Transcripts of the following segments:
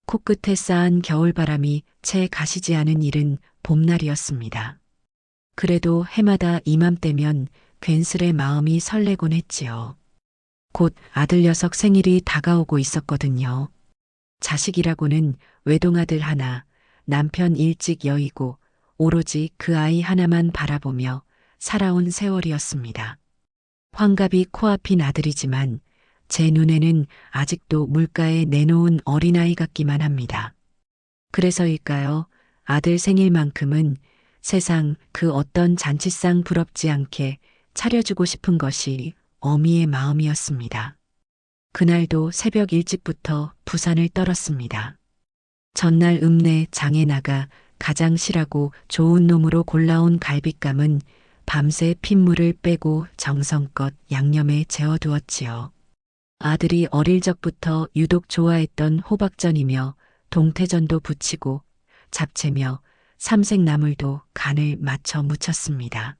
코끝에 쌓은 겨울바람이 채 가시지 않은 이른 봄날이었습니다. 그래도 해마다 이맘때면 괜스레 마음이 설레곤 했지요. 곧 아들 녀석 생일이 다가오고 있었거든요. 자식이라고는 외동아들 하나, 남편 일찍 여의고 오로지 그 아이 하나만 바라보며 살아온 세월이었습니다. 환갑이 코앞인 아들이지만 제 눈에는 아직도 물가에 내놓은 어린아이 같기만 합니다. 그래서일까요? 아들 생일만큼은 세상 그 어떤 잔치상 부럽지 않게 차려주고 싶은 것이 어미의 마음이었습니다. 그날도 새벽 일찍부터 부산을 떨었습니다. 전날 읍내 장에 나가 가장 실하고 좋은 놈으로 골라온 갈빗감은 밤새 핏물을 빼고 정성껏 양념에 재워두었지요. 아들이 어릴 적부터 유독 좋아했던 호박전이며 동태전도 부치고 잡채며 삼색나물도 간을 맞춰 무쳤습니다.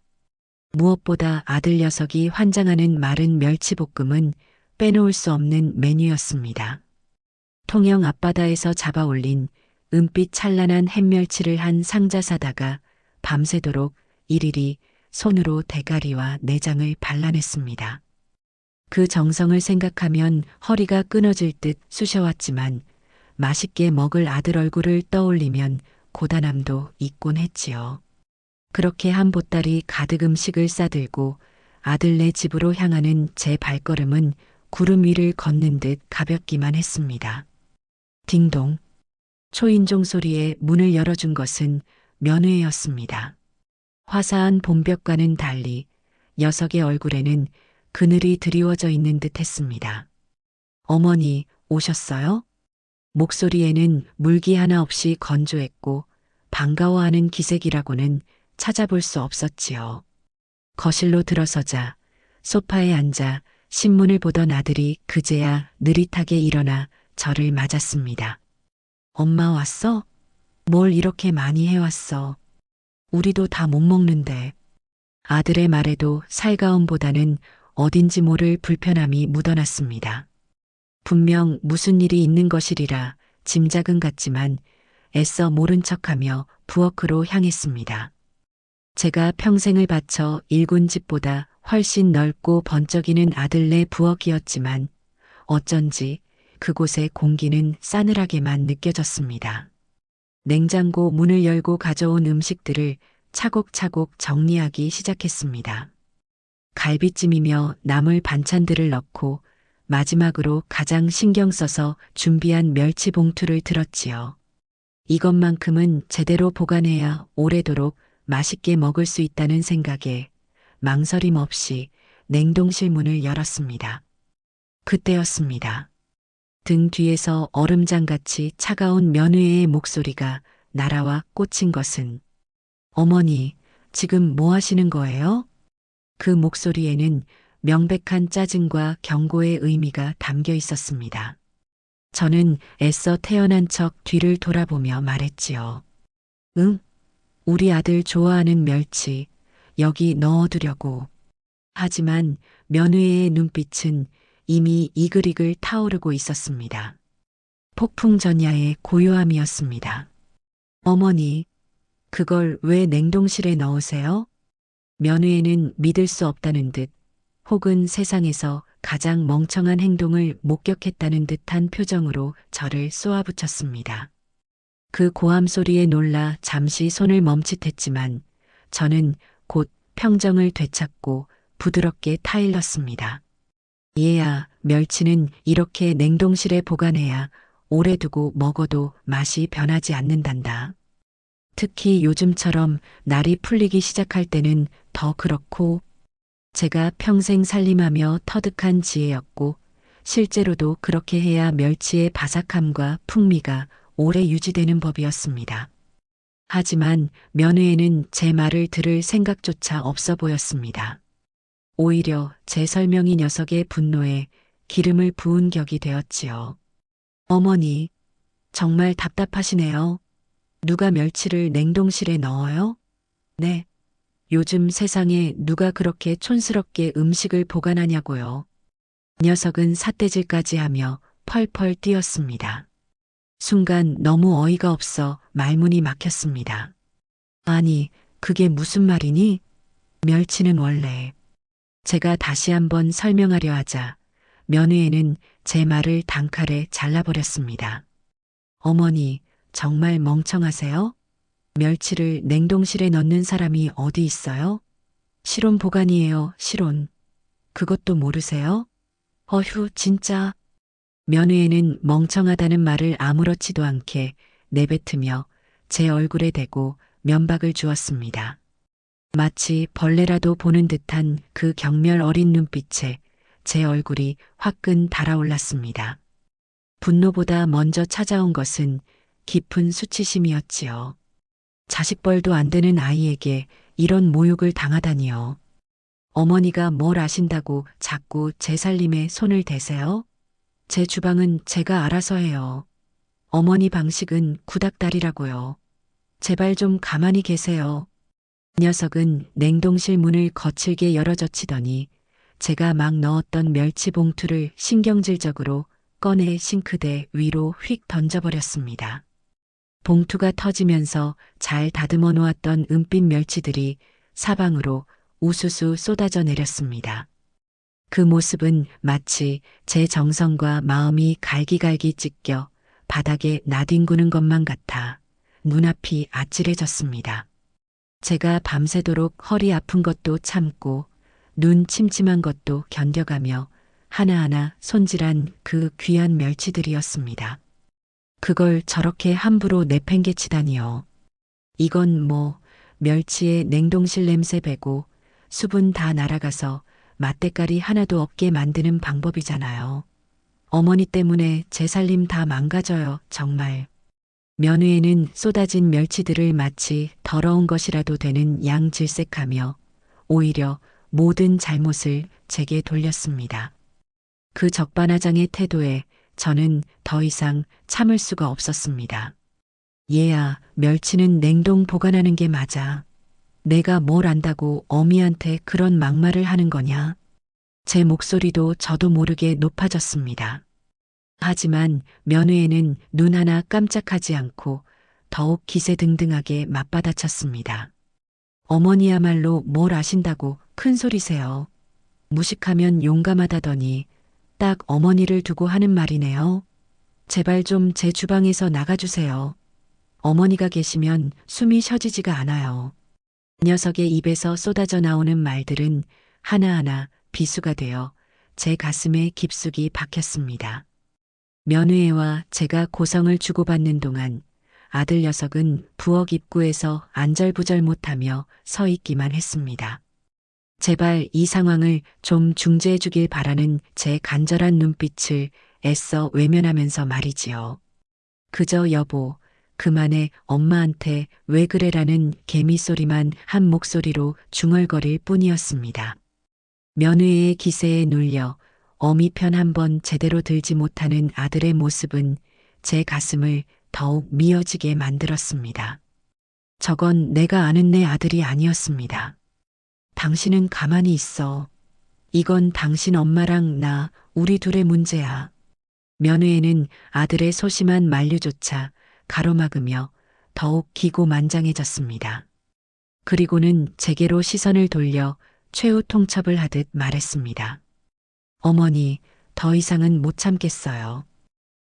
무엇보다 아들 녀석이 환장하는 마른 멸치볶음은 빼놓을 수 없는 메뉴였습니다. 통영 앞바다에서 잡아올린 은빛 찬란한 햇멸치를 한 상자 사다가 밤새도록 일일이 손으로 대가리와 내장을 발라냈습니다. 그 정성을 생각하면 허리가 끊어질 듯 쑤셔왔지만 맛있게 먹을 아들 얼굴을 떠올리면 고단함도 잊곤 했지요. 그렇게 한 보따리 가득 음식을 싸들고 아들네 집으로 향하는 제 발걸음은 구름 위를 걷는 듯 가볍기만 했습니다. 딩동. 초인종 소리에 문을 열어준 것은 며느리였습니다. 화사한 봄볕과는 달리 녀석의 얼굴에는 그늘이 드리워져 있는 듯 했습니다. 어머니, 오셨어요? 목소리에는 물기 하나 없이 건조했고 반가워하는 기색이라고는 찾아볼 수 없었지요. 거실로 들어서자 소파에 앉아 신문을 보던 아들이 그제야 느릿하게 일어나 저를 맞았습니다. 엄마 왔어? 뭘 이렇게 많이 해왔어? 우리도 다 못 먹는데. 아들의 말에도 살가움보다는 어딘지 모를 불편함이 묻어났습니다. 분명 무슨 일이 있는 것이리라 짐작은 같지만 애써 모른 척하며 부엌으로 향했습니다. 제가 평생을 바쳐 일군 집보다 훨씬 넓고 번쩍이는 아들네 부엌이었지만 어쩐지 그곳의 공기는 싸늘하게만 느껴졌습니다. 냉장고 문을 열고 가져온 음식들을 차곡차곡 정리하기 시작했습니다. 갈비찜이며 나물 반찬들을 넣고 마지막으로 가장 신경 써서 준비한 멸치 봉투를 들었지요. 이것만큼은 제대로 보관해야 오래도록 맛있게 먹을 수 있다는 생각에 망설임 없이 냉동실 문을 열었습니다. 그때였습니다. 등 뒤에서 얼음장같이 차가운 며느리의 목소리가 날아와 꽂힌 것은 어머니, 지금 뭐 하시는 거예요? 그 목소리에는 명백한 짜증과 경고의 의미가 담겨 있었습니다. 저는 애써 태어난 척 뒤를 돌아보며 말했지요. 응? 우리 아들 좋아하는 멸치 여기 넣어두려고. 하지만 며느리의 눈빛은 이미 이글이글 타오르고 있었습니다. 폭풍전야의 고요함이었습니다. 어머니, 그걸 왜 냉동실에 넣으세요? 며느리는 믿을 수 없다는 듯 혹은 세상에서 가장 멍청한 행동을 목격했다는 듯한 표정으로 저를 쏘아붙였습니다. 그 고함 소리에 놀라 잠시 손을 멈칫했지만 저는 곧 평정을 되찾고 부드럽게 타일렀습니다. 얘야, 멸치는 이렇게 냉동실에 보관해야 오래 두고 먹어도 맛이 변하지 않는단다. 특히 요즘처럼 날이 풀리기 시작할 때는 더 그렇고 제가 평생 살림하며 터득한 지혜였고 실제로도 그렇게 해야 멸치의 바삭함과 풍미가 오래 유지되는 법이었습니다. 하지만 며느리는 제 말을 들을 생각조차 없어 보였습니다. 오히려 제 설명이 녀석의 분노에 기름을 부은 격이 되었지요. 어머니, 정말 답답하시네요. 누가 멸치를 냉동실에 넣어요? 네. 요즘 세상에 누가 그렇게 촌스럽게 음식을 보관하냐고요. 녀석은 삿대질까지 하며 펄펄 뛰었습니다. 순간 너무 어이가 없어 말문이 막혔습니다. 아니, 그게 무슨 말이니? 멸치는 원래. 제가 다시 한번 설명하려 하자 며느리는 제 말을 단칼에 잘라버렸습니다. 어머니, 정말 멍청하세요? 멸치를 냉동실에 넣는 사람이 어디 있어요? 실온 보관이에요, 실온. 그것도 모르세요? 어휴, 진짜. 며느리는 멍청하다는 말을 아무렇지도 않게 내뱉으며 제 얼굴에 대고 면박을 주었습니다. 마치 벌레라도 보는 듯한 그 경멸 어린 눈빛에 제 얼굴이 화끈 달아올랐습니다. 분노보다 먼저 찾아온 것은 깊은 수치심이었지요. 자식벌도 안 되는 아이에게 이런 모욕을 당하다니요. 어머니가 뭘 아신다고 자꾸 제 살림에 손을 대세요? 제 주방은 제가 알아서 해요. 어머니 방식은 구닥다리라고요. 제발 좀 가만히 계세요. 녀석은 냉동실 문을 거칠게 열어젖히더니 제가 막 넣었던 멸치 봉투를 신경질적으로 꺼내 싱크대 위로 휙 던져버렸습니다. 봉투가 터지면서 잘 다듬어 놓았던 은빛 멸치들이 사방으로 우수수 쏟아져 내렸습니다. 그 모습은 마치 제 정성과 마음이 갈기갈기 찢겨 바닥에 나뒹구는 것만 같아 눈앞이 아찔해졌습니다. 제가 밤새도록 허리 아픈 것도 참고 눈 침침한 것도 견뎌가며 하나하나 손질한 그 귀한 멸치들이었습니다. 그걸 저렇게 함부로 내팽개치다니요. 이건 뭐 멸치의 냉동실 냄새 배고 수분 다 날아가서 맛대가리 하나도 없게 만드는 방법이잖아요. 어머니 때문에 제 살림 다 망가져요, 정말. 면회에는 쏟아진 멸치들을 마치 더러운 것이라도 되는 양 질색하며 오히려 모든 잘못을 제게 돌렸습니다. 그 적반하장의 태도에 저는 더 이상 참을 수가 없었습니다. 얘야, 멸치는 냉동 보관하는 게 맞아. 내가 뭘 안다고 어미한테 그런 막말을 하는 거냐? 제 목소리도 저도 모르게 높아졌습니다. 하지만 면회에는 눈 하나 깜짝하지 않고 더욱 기세등등하게 맞받아쳤습니다. 어머니야말로 뭘 아신다고 큰 소리세요. 무식하면 용감하다더니 딱 어머니를 두고 하는 말이네요. 제발 좀 제 주방에서 나가주세요. 어머니가 계시면 숨이 쉬어지지가 않아요. 녀석의 입에서 쏟아져 나오는 말들은 하나하나 비수가 되어 제 가슴에 깊숙이 박혔습니다. 면회와 제가 고성을 주고받는 동안 아들 녀석은 부엌 입구에서 안절부절 못하며 서 있기만 했습니다. 제발 이 상황을 좀 중재해 주길 바라는 제 간절한 눈빛을 애써 외면하면서 말이지요. 그저 여보, 그만해 엄마한테 왜 그래라는 개미소리만 한 목소리로 중얼거릴 뿐이었습니다. 며느리의 기세에 눌려 어미 편 한 번 제대로 들지 못하는 아들의 모습은 제 가슴을 더욱 미어지게 만들었습니다. 저건 내가 아는 내 아들이 아니었습니다. 당신은 가만히 있어. 이건 당신 엄마랑 나, 우리 둘의 문제야. 며느리는 아들의 소심한 만류조차 가로막으며 더욱 기고만장해졌습니다. 그리고는 제게로 시선을 돌려 최후 통첩을 하듯 말했습니다. 어머니, 더 이상은 못 참겠어요.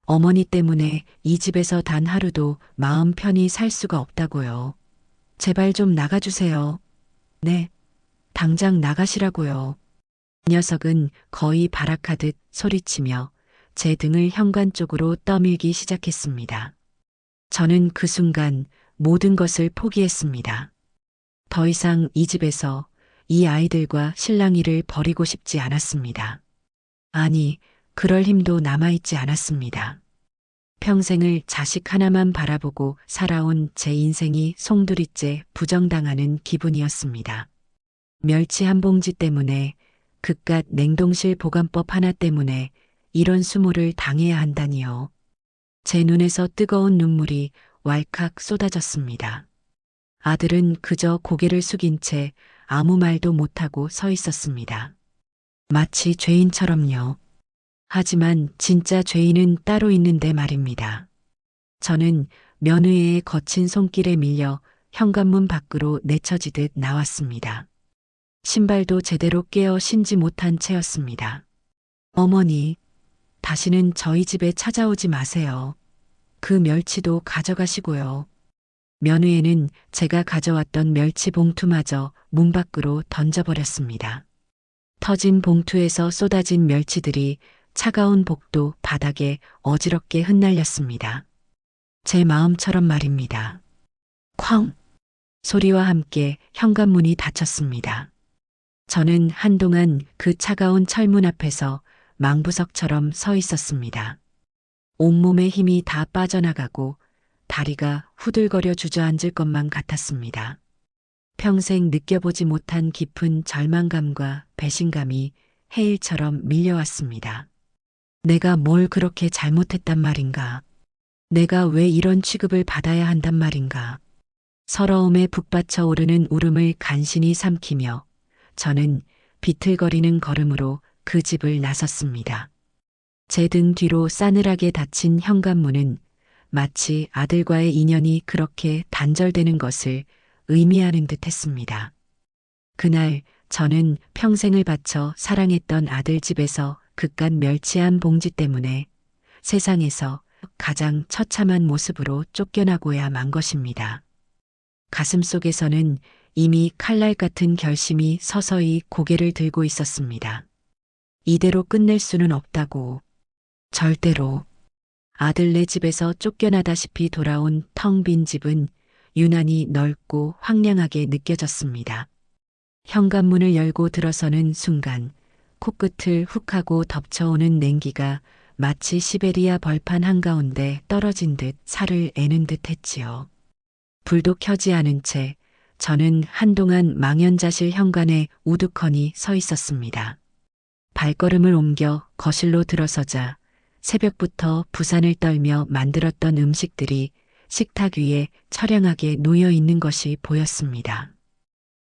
어머니 때문에 이 집에서 단 하루도 마음 편히 살 수가 없다고요. 제발 좀 나가주세요. 네, 당장 나가시라고요. 녀석은 거의 발악하듯 소리치며 제 등을 현관 쪽으로 떠밀기 시작했습니다. 저는 그 순간 모든 것을 포기했습니다. 더 이상 이 집에서 이 아이들과 신랑이를 버리고 싶지 않았습니다. 아니, 그럴 힘도 남아있지 않았습니다. 평생을 자식 하나만 바라보고 살아온 제 인생이 송두리째 부정당하는 기분이었습니다. 멸치 한 봉지 때문에, 그깟 냉동실 보관법 하나 때문에 이런 수모를 당해야 한다니요. 제 눈에서 뜨거운 눈물이 왈칵 쏟아졌습니다. 아들은 그저 고개를 숙인 채 아무 말도 못하고 서 있었습니다. 마치 죄인처럼요. 하지만 진짜 죄인은 따로 있는데 말입니다. 저는 며느리의 거친 손길에 밀려 현관문 밖으로 내쳐지듯 나왔습니다. 신발도 제대로 깨어 신지 못한 채였습니다. 어머니, 다시는 저희 집에 찾아오지 마세요. 그 멸치도 가져가시고요. 며느리는 제가 가져왔던 멸치 봉투마저 문 밖으로 던져버렸습니다. 터진 봉투에서 쏟아진 멸치들이 차가운 복도 바닥에 어지럽게 흩날렸습니다. 제 마음처럼 말입니다. 쾅! 소리와 함께 현관문이 닫혔습니다. 저는 한동안 그 차가운 철문 앞에서 망부석처럼 서 있었습니다. 온몸의 힘이 다 빠져나가고 다리가 후들거려 주저앉을 것만 같았습니다. 평생 느껴보지 못한 깊은 절망감과 배신감이 해일처럼 밀려왔습니다. 내가 뭘 그렇게 잘못했단 말인가? 내가 왜 이런 취급을 받아야 한단 말인가? 서러움에 북받쳐 오르는 울음을 간신히 삼키며 저는 비틀거리는 걸음으로 그 집을 나섰습니다. 제 등 뒤로 싸늘하게 닫힌 현관문은 마치 아들과의 인연이 그렇게 단절되는 것을 의미하는 듯 했습니다. 그날 저는 평생을 바쳐 사랑했던 아들 집에서 그깟 멸치 한 봉지 때문에 세상에서 가장 처참한 모습으로 쫓겨나고야 만 것입니다. 가슴속에서는 이미 칼날 같은 결심이 서서히 고개를 들고 있었습니다. 이대로 끝낼 수는 없다고. 절대로. 아들네 집에서 쫓겨나다시피 돌아온 텅 빈 집은 유난히 넓고 황량하게 느껴졌습니다. 현관문을 열고 들어서는 순간 코끝을 훅 하고 덮쳐오는 냉기가 마치 시베리아 벌판 한가운데 떨어진 듯 살을 애는 듯 했지요. 불도 켜지 않은 채 저는 한동안 망연자실 현관에 우두커니 서 있었습니다. 발걸음을 옮겨 거실로 들어서자 새벽부터 부산을 떨며 만들었던 음식들이 식탁 위에 처량하게 놓여 있는 것이 보였습니다.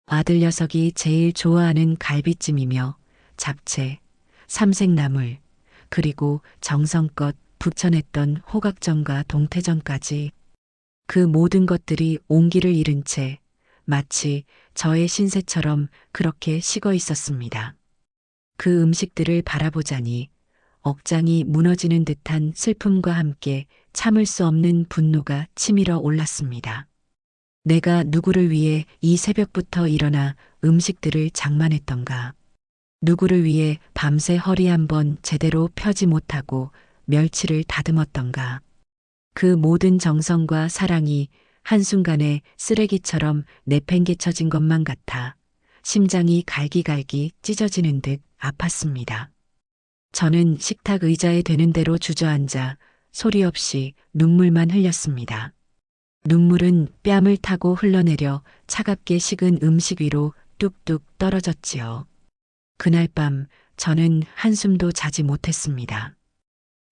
아들 녀석이 제일 좋아하는 갈비찜이며 잡채, 삼색나물, 그리고 정성껏 북쳐냈던 호각전과 동태전까지 그 모든 것들이 온기를 잃은 채 마치 저의 신세처럼 그렇게 식어 있었습니다. 그 음식들을 바라보자니 억장이 무너지는 듯한 슬픔과 함께 참을 수 없는 분노가 치밀어 올랐습니다. 내가 누구를 위해 이 새벽부터 일어나 음식들을 장만했던가? 누구를 위해 밤새 허리 한번 제대로 펴지 못하고 멸치를 다듬었던가? 그 모든 정성과 사랑이 한순간에 쓰레기처럼 내팽개쳐진 것만 같아 심장이 갈기갈기 찢어지는 듯 아팠습니다. 저는 식탁 의자에 되는 대로 주저앉아 소리 없이 눈물만 흘렸습니다. 눈물은 뺨을 타고 흘러내려 차갑게 식은 음식 위로 뚝뚝 떨어졌지요. 그날 밤 저는 한숨도 자지 못했습니다.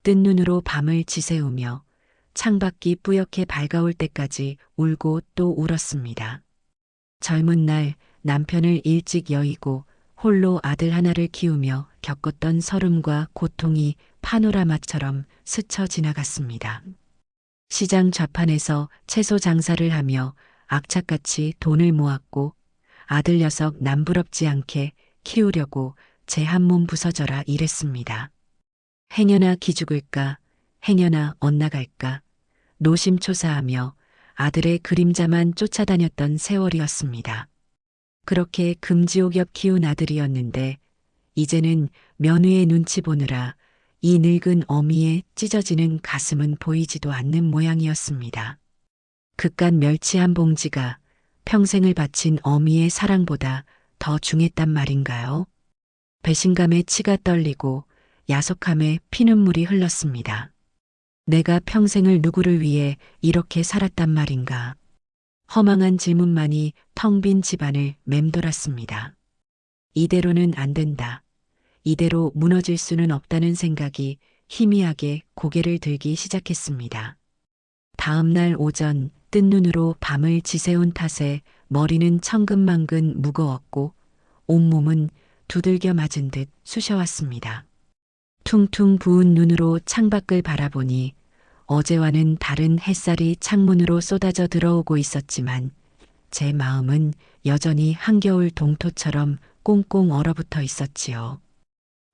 뜬 눈으로 밤을 지새우며 창밖이 뿌옇게 밝아올 때까지 울고 또 울었습니다. 젊은 날 남편을 일찍 여의고 홀로 아들 하나를 키우며 겪었던 서름과 고통이 파노라마처럼 스쳐 지나갔습니다. 시장 좌판에서 채소 장사를 하며 악착같이 돈을 모았고 아들 녀석 남부럽지 않게 키우려고 제 한 몸 부서져라 일했습니다. 행여나 기죽을까, 행여나 엇나갈까, 노심초사하며 아들의 그림자만 쫓아다녔던 세월이었습니다. 그렇게 금지옥엽 키운 아들이었는데 이제는 며느리의 눈치 보느라 이 늙은 어미의 찢어지는 가슴은 보이지도 않는 모양이었습니다. 그깟 멸치 한 봉지가 평생을 바친 어미의 사랑보다 더 중했단 말인가요? 배신감에 치가 떨리고 야속함에 피눈물이 흘렀습니다. 내가 평생을 누구를 위해 이렇게 살았단 말인가? 허망한 질문만이 텅 빈 집안을 맴돌았습니다. 이대로는 안 된다. 이대로 무너질 수는 없다는 생각이 희미하게 고개를 들기 시작했습니다. 다음 날 오전 뜬 눈으로 밤을 지새운 탓에 머리는 천근만근 무거웠고 온몸은 두들겨 맞은 듯 쑤셔왔습니다. 퉁퉁 부은 눈으로 창밖을 바라보니 어제와는 다른 햇살이 창문으로 쏟아져 들어오고 있었지만 제 마음은 여전히 한겨울 동토처럼 꽁꽁 얼어붙어 있었지요.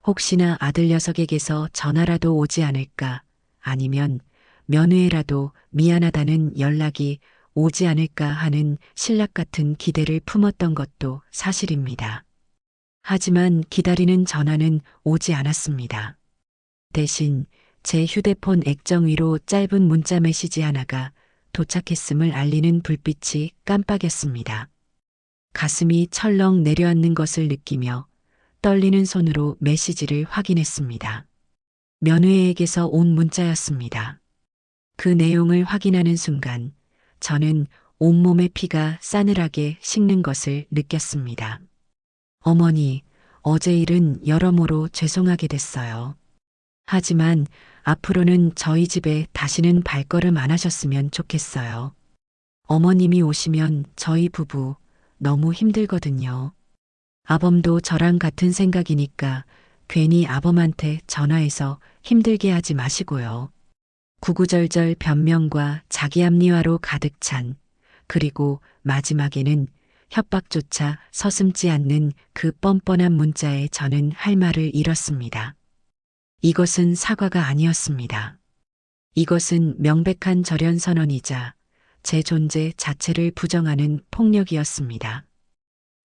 혹시나 아들 녀석에게서 전화라도 오지 않을까, 아니면 며느리라도 미안하다는 연락이 오지 않을까 하는 신락 같은 기대를 품었던 것도 사실입니다. 하지만 기다리는 전화는 오지 않았습니다. 대신 제 휴대폰 액정 위로 짧은 문자 메시지 하나가 도착했음을 알리는 불빛이 깜빡였습니다. 가슴이 철렁 내려앉는 것을 느끼며 떨리는 손으로 메시지를 확인했습니다. 며느리에게서 온 문자였습니다. 그 내용을 확인하는 순간 저는 온몸의 피가 싸늘하게 식는 것을 느꼈습니다. 어머니, 어제 일은 여러모로 죄송하게 됐어요. 하지만 앞으로는 저희 집에 다시는 발걸음 안 하셨으면 좋겠어요. 어머님이 오시면 저희 부부 너무 힘들거든요. 아범도 저랑 같은 생각이니까 괜히 아범한테 전화해서 힘들게 하지 마시고요. 구구절절 변명과 자기 합리화로 가득 찬, 그리고 마지막에는 협박조차 서슴지 않는 그 뻔뻔한 문자에 저는 할 말을 잃었습니다. 이것은 사과가 아니었습니다. 이것은 명백한 절연 선언이자 제 존재 자체를 부정하는 폭력이었습니다.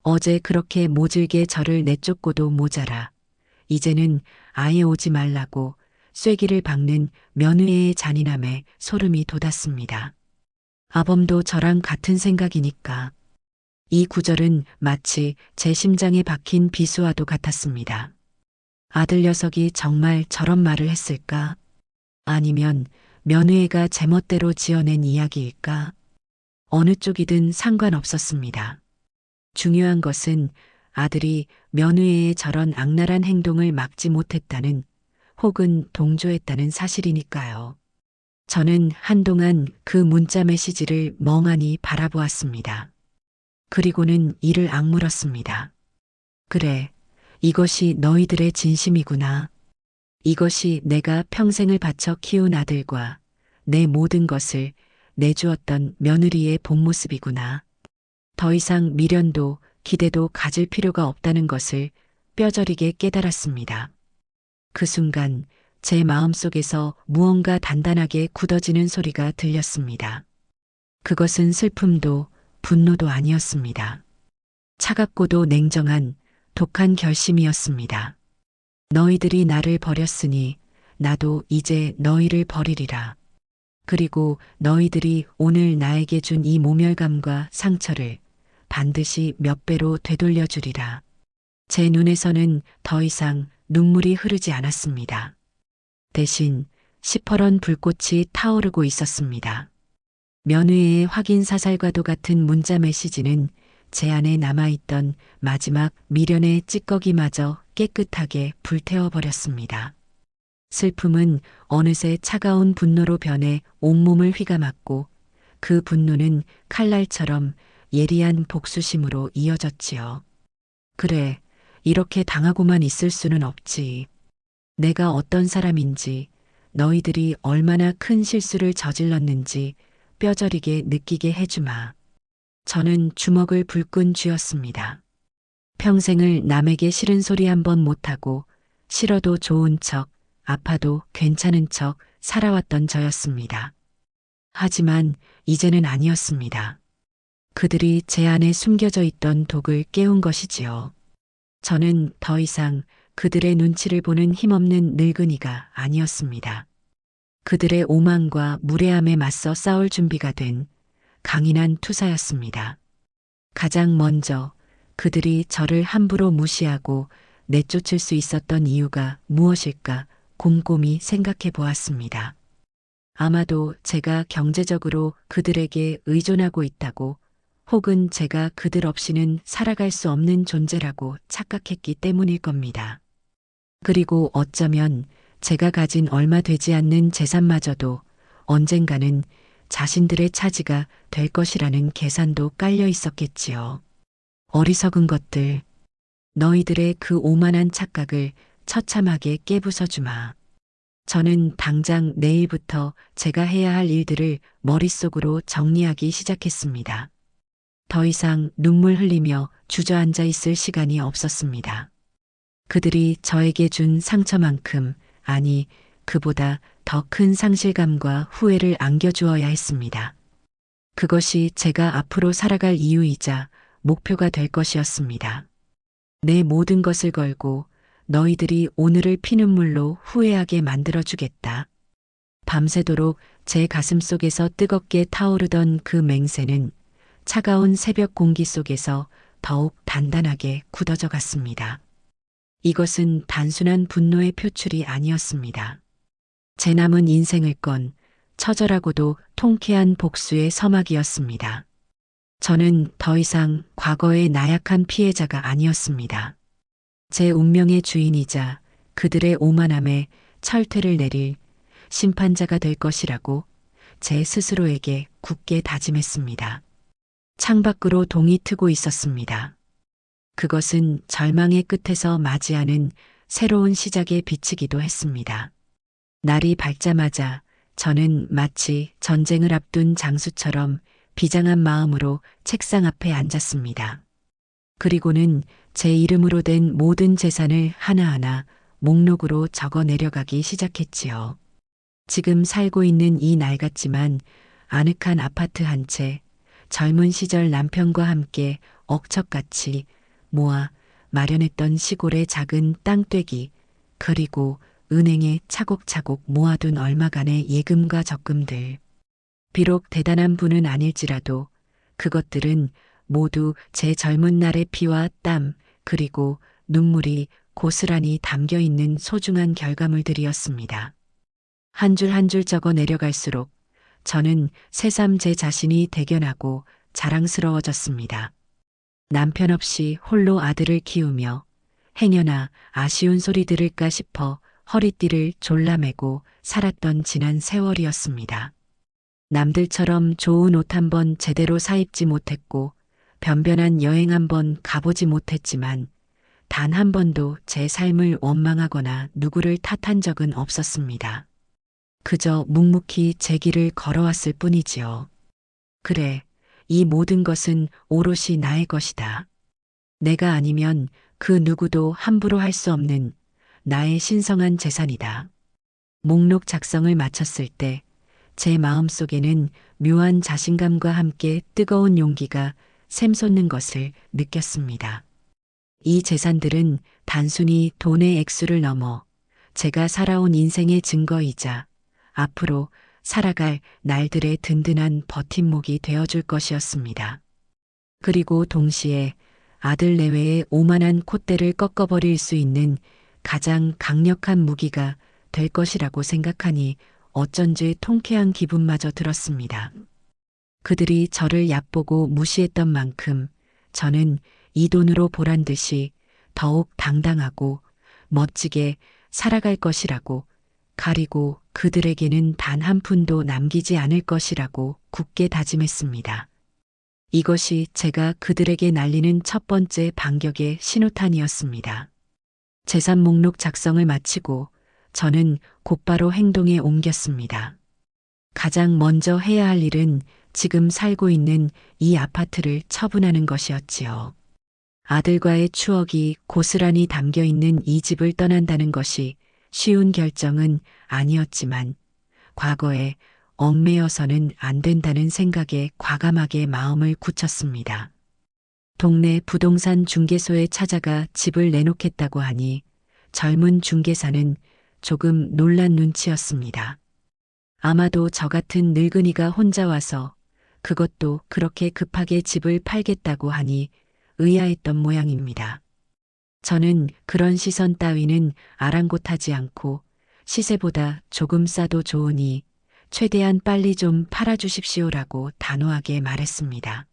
어제 그렇게 모질게 저를 내쫓고도 모자라 이제는 아예 오지 말라고 쐐기를 박는 며느리의 잔인함에 소름이 돋았습니다. 아범도 저랑 같은 생각이니까. 이 구절은 마치 제 심장에 박힌 비수와도 같았습니다. 아들 녀석이 정말 저런 말을 했을까? 아니면 며느리가 제멋대로 지어낸 이야기일까? 어느 쪽이든 상관없었습니다. 중요한 것은 아들이 며느리의 저런 악랄한 행동을 막지 못했다는, 혹은 동조했다는 사실이니까요. 저는 한동안 그 문자 메시지를 멍하니 바라보았습니다. 그리고는 이를 악물었습니다. 그래, 이것이 너희들의 진심이구나. 이것이 내가 평생을 바쳐 키운 아들과 내 모든 것을 내주었던 며느리의 본 모습이구나. 더 이상 미련도 기대도 가질 필요가 없다는 것을 뼈저리게 깨달았습니다. 그 순간 제 마음속에서 무언가 단단하게 굳어지는 소리가 들렸습니다. 그것은 슬픔도 분노도 아니었습니다. 차갑고도 냉정한 독한 결심이었습니다. 너희들이 나를 버렸으니 나도 이제 너희를 버리리라. 그리고 너희들이 오늘 나에게 준 이 모멸감과 상처를 반드시 몇 배로 되돌려 주리라. 제 눈에서는 더 이상 눈물이 흐르지 않았습니다. 대신 시퍼런 불꽃이 타오르고 있었습니다. 며느리의 확인 사살과도 같은 문자 메시지는 제 안에 남아있던 마지막 미련의 찌꺼기마저 깨끗하게 불태워버렸습니다. 슬픔은 어느새 차가운 분노로 변해 온몸을 휘감았고 그 분노는 칼날처럼 예리한 복수심으로 이어졌지요. 그래, 이렇게 당하고만 있을 수는 없지. 내가 어떤 사람인지, 너희들이 얼마나 큰 실수를 저질렀는지 뼈저리게 느끼게 해주마. 저는 주먹을 불끈 쥐었습니다. 평생을 남에게 싫은 소리 한 번 못하고 싫어도 좋은 척, 아파도 괜찮은 척 살아왔던 저였습니다. 하지만 이제는 아니었습니다. 그들이 제 안에 숨겨져 있던 독을 깨운 것이지요. 저는 더 이상 그들의 눈치를 보는 힘없는 늙은이가 아니었습니다. 그들의 오만과 무례함에 맞서 싸울 준비가 된 강인한 투사였습니다. 가장 먼저 그들이 저를 함부로 무시하고 내쫓을 수 있었던 이유가 무엇일까 곰곰이 생각해 보았습니다. 아마도 제가 경제적으로 그들에게 의존하고 있다고, 혹은 제가 그들 없이는 살아갈 수 없는 존재라고 착각했기 때문일 겁니다. 그리고 어쩌면 제가 가진 얼마 되지 않는 재산마저도 언젠가는 자신들의 차지가 될 것이라는 계산도 깔려 있었겠지요. 어리석은 것들, 너희들의 그 오만한 착각을 처참하게 깨부숴주마. 저는 당장 내일부터 제가 해야 할 일들을 머릿속으로 정리하기 시작했습니다. 더 이상 눈물 흘리며 주저앉아 있을 시간이 없었습니다. 그들이 저에게 준 상처만큼, 아니, 그보다 더 큰 상실감과 후회를 안겨주어야 했습니다. 그것이 제가 앞으로 살아갈 이유이자 목표가 될 것이었습니다. 내 모든 것을 걸고 너희들이 오늘을 피눈물로 후회하게 만들어주겠다. 밤새도록 제 가슴 속에서 뜨겁게 타오르던 그 맹세는 차가운 새벽 공기 속에서 더욱 단단하게 굳어져 갔습니다. 이것은 단순한 분노의 표출이 아니었습니다. 제 남은 인생을 건 처절하고도 통쾌한 복수의 서막이었습니다. 저는 더 이상 과거의 나약한 피해자가 아니었습니다. 제 운명의 주인이자 그들의 오만함에 철퇴를 내릴 심판자가 될 것이라고 제 스스로에게 굳게 다짐했습니다. 창밖으로 동이 트고 있었습니다. 그것은 절망의 끝에서 맞이하는 새로운 시작의 빛이기도 했습니다. 날이 밝자마자 저는 마치 전쟁을 앞둔 장수처럼 비장한 마음으로 책상 앞에 앉았습니다. 그리고는 제 이름으로 된 모든 재산을 하나하나 목록으로 적어 내려가기 시작했지요. 지금 살고 있는 이 낡았지만 아늑한 아파트 한 채, 젊은 시절 남편과 함께 억척같이 모아 마련했던 시골의 작은 땅떼기, 그리고 은행에 차곡차곡 모아둔 얼마간의 예금과 적금들. 비록 대단한 분은 아닐지라도 그것들은 모두 제 젊은 날의 피와 땀, 그리고 눈물이 고스란히 담겨 있는 소중한 결과물들이었습니다. 한 줄 한 줄 적어 내려갈수록 저는 새삼 제 자신이 대견하고 자랑스러워졌습니다. 남편 없이 홀로 아들을 키우며 행여나 아쉬운 소리 들을까 싶어 허리띠를 졸라매고 살았던 지난 세월이었습니다. 남들처럼 좋은 옷 한 번 제대로 사입지 못했고 변변한 여행 한 번 가보지 못했지만 단 한 번도 제 삶을 원망하거나 누구를 탓한 적은 없었습니다. 그저 묵묵히 제 길을 걸어왔을 뿐이지요. 그래, 이 모든 것은 오롯이 나의 것이다. 내가 아니면 그 누구도 함부로 할 수 없는 나의 신성한 재산이다. 목록 작성을 마쳤을 때 제 마음속에는 묘한 자신감과 함께 뜨거운 용기가 샘솟는 것을 느꼈습니다. 이 재산들은 단순히 돈의 액수를 넘어 제가 살아온 인생의 증거이자 앞으로 살아갈 날들의 든든한 버팀목이 되어줄 것이었습니다. 그리고 동시에 아들 내외의 오만한 콧대를 꺾어버릴 수 있는 가장 강력한 무기가 될 것이라고 생각하니 어쩐지 통쾌한 기분마저 들었습니다. 그들이 저를 얕보고 무시했던 만큼 저는 이 돈으로 보란 듯이 더욱 당당하고 멋지게 살아갈 것이라고, 가리고 그들에게는 단 한 푼도 남기지 않을 것이라고 굳게 다짐했습니다. 이것이 제가 그들에게 날리는 첫 번째 반격의 신호탄이었습니다. 재산 목록 작성을 마치고 저는 곧바로 행동에 옮겼습니다. 가장 먼저 해야 할 일은 지금 살고 있는 이 아파트를 처분하는 것이었지요. 아들과의 추억이 고스란히 담겨 있는 이 집을 떠난다는 것이 쉬운 결정은 아니었지만 과거에 얽매여서는 안 된다는 생각에 과감하게 마음을 굳혔습니다. 동네 부동산 중개소에 찾아가 집을 내놓겠다고 하니 젊은 중개사는 조금 놀란 눈치였습니다. 아마도 저 같은 늙은이가 혼자 와서 그것도 그렇게 급하게 집을 팔겠다고 하니 의아했던 모양입니다. 저는 그런 시선 따위는 아랑곳하지 않고 시세보다 조금 싸도 좋으니 최대한 빨리 좀 팔아주십시오라고 단호하게 말했습니다.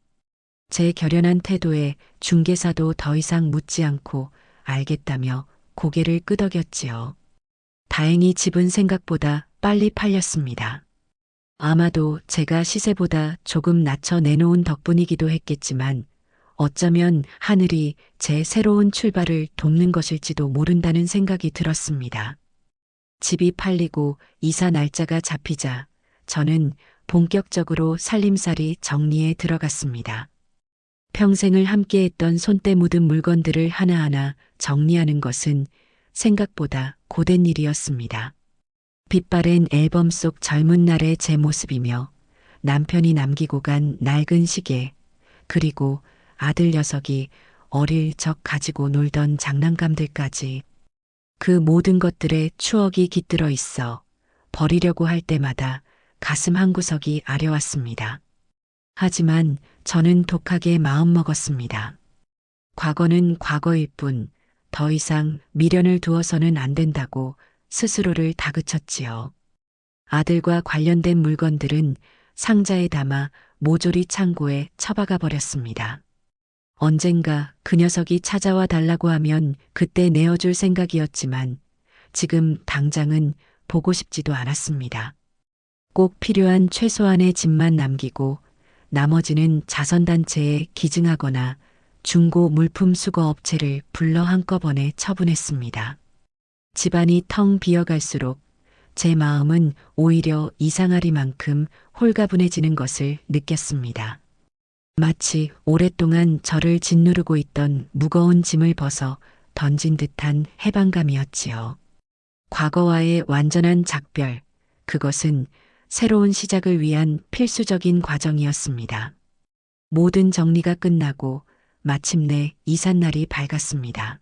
제 결연한 태도에 중개사도 더 이상 묻지 않고 알겠다며 고개를 끄덕였지요. 다행히 집은 생각보다 빨리 팔렸습니다. 아마도 제가 시세보다 조금 낮춰 내놓은 덕분이기도 했겠지만 어쩌면 하늘이 제 새로운 출발을 돕는 것일지도 모른다는 생각이 들었습니다. 집이 팔리고 이사 날짜가 잡히자 저는 본격적으로 살림살이 정리에 들어갔습니다. 평생을 함께했던 손때 묻은 물건들을 하나하나 정리하는 것은 생각보다 고된 일이었습니다. 빛바랜 앨범 속 젊은 날의 제 모습이며 남편이 남기고 간 낡은 시계, 그리고 아들 녀석이 어릴 적 가지고 놀던 장난감들까지 그 모든 것들에 추억이 깃들어 있어 버리려고 할 때마다 가슴 한구석이 아려왔습니다. 하지만 저는 독하게 마음먹었습니다. 과거는 과거일 뿐 더 이상 미련을 두어서는 안 된다고 스스로를 다그쳤지요. 아들과 관련된 물건들은 상자에 담아 모조리 창고에 처박아 버렸습니다. 언젠가 그 녀석이 찾아와 달라고 하면 그때 내어줄 생각이었지만 지금 당장은 보고 싶지도 않았습니다. 꼭 필요한 최소한의 짐만 남기고 나머지는 자선단체에 기증하거나 중고 물품 수거 업체를 불러 한꺼번에 처분했습니다. 집안이 텅 비어갈수록 제 마음은 오히려 이상하리만큼 홀가분해지는 것을 느꼈습니다. 마치 오랫동안 저를 짓누르고 있던 무거운 짐을 벗어 던진 듯한 해방감이었지요. 과거와의 완전한 작별, 그것은 새로운 시작을 위한 필수적인 과정이었습니다. 모든 정리가 끝나고 마침내 이삿날이 밝았습니다.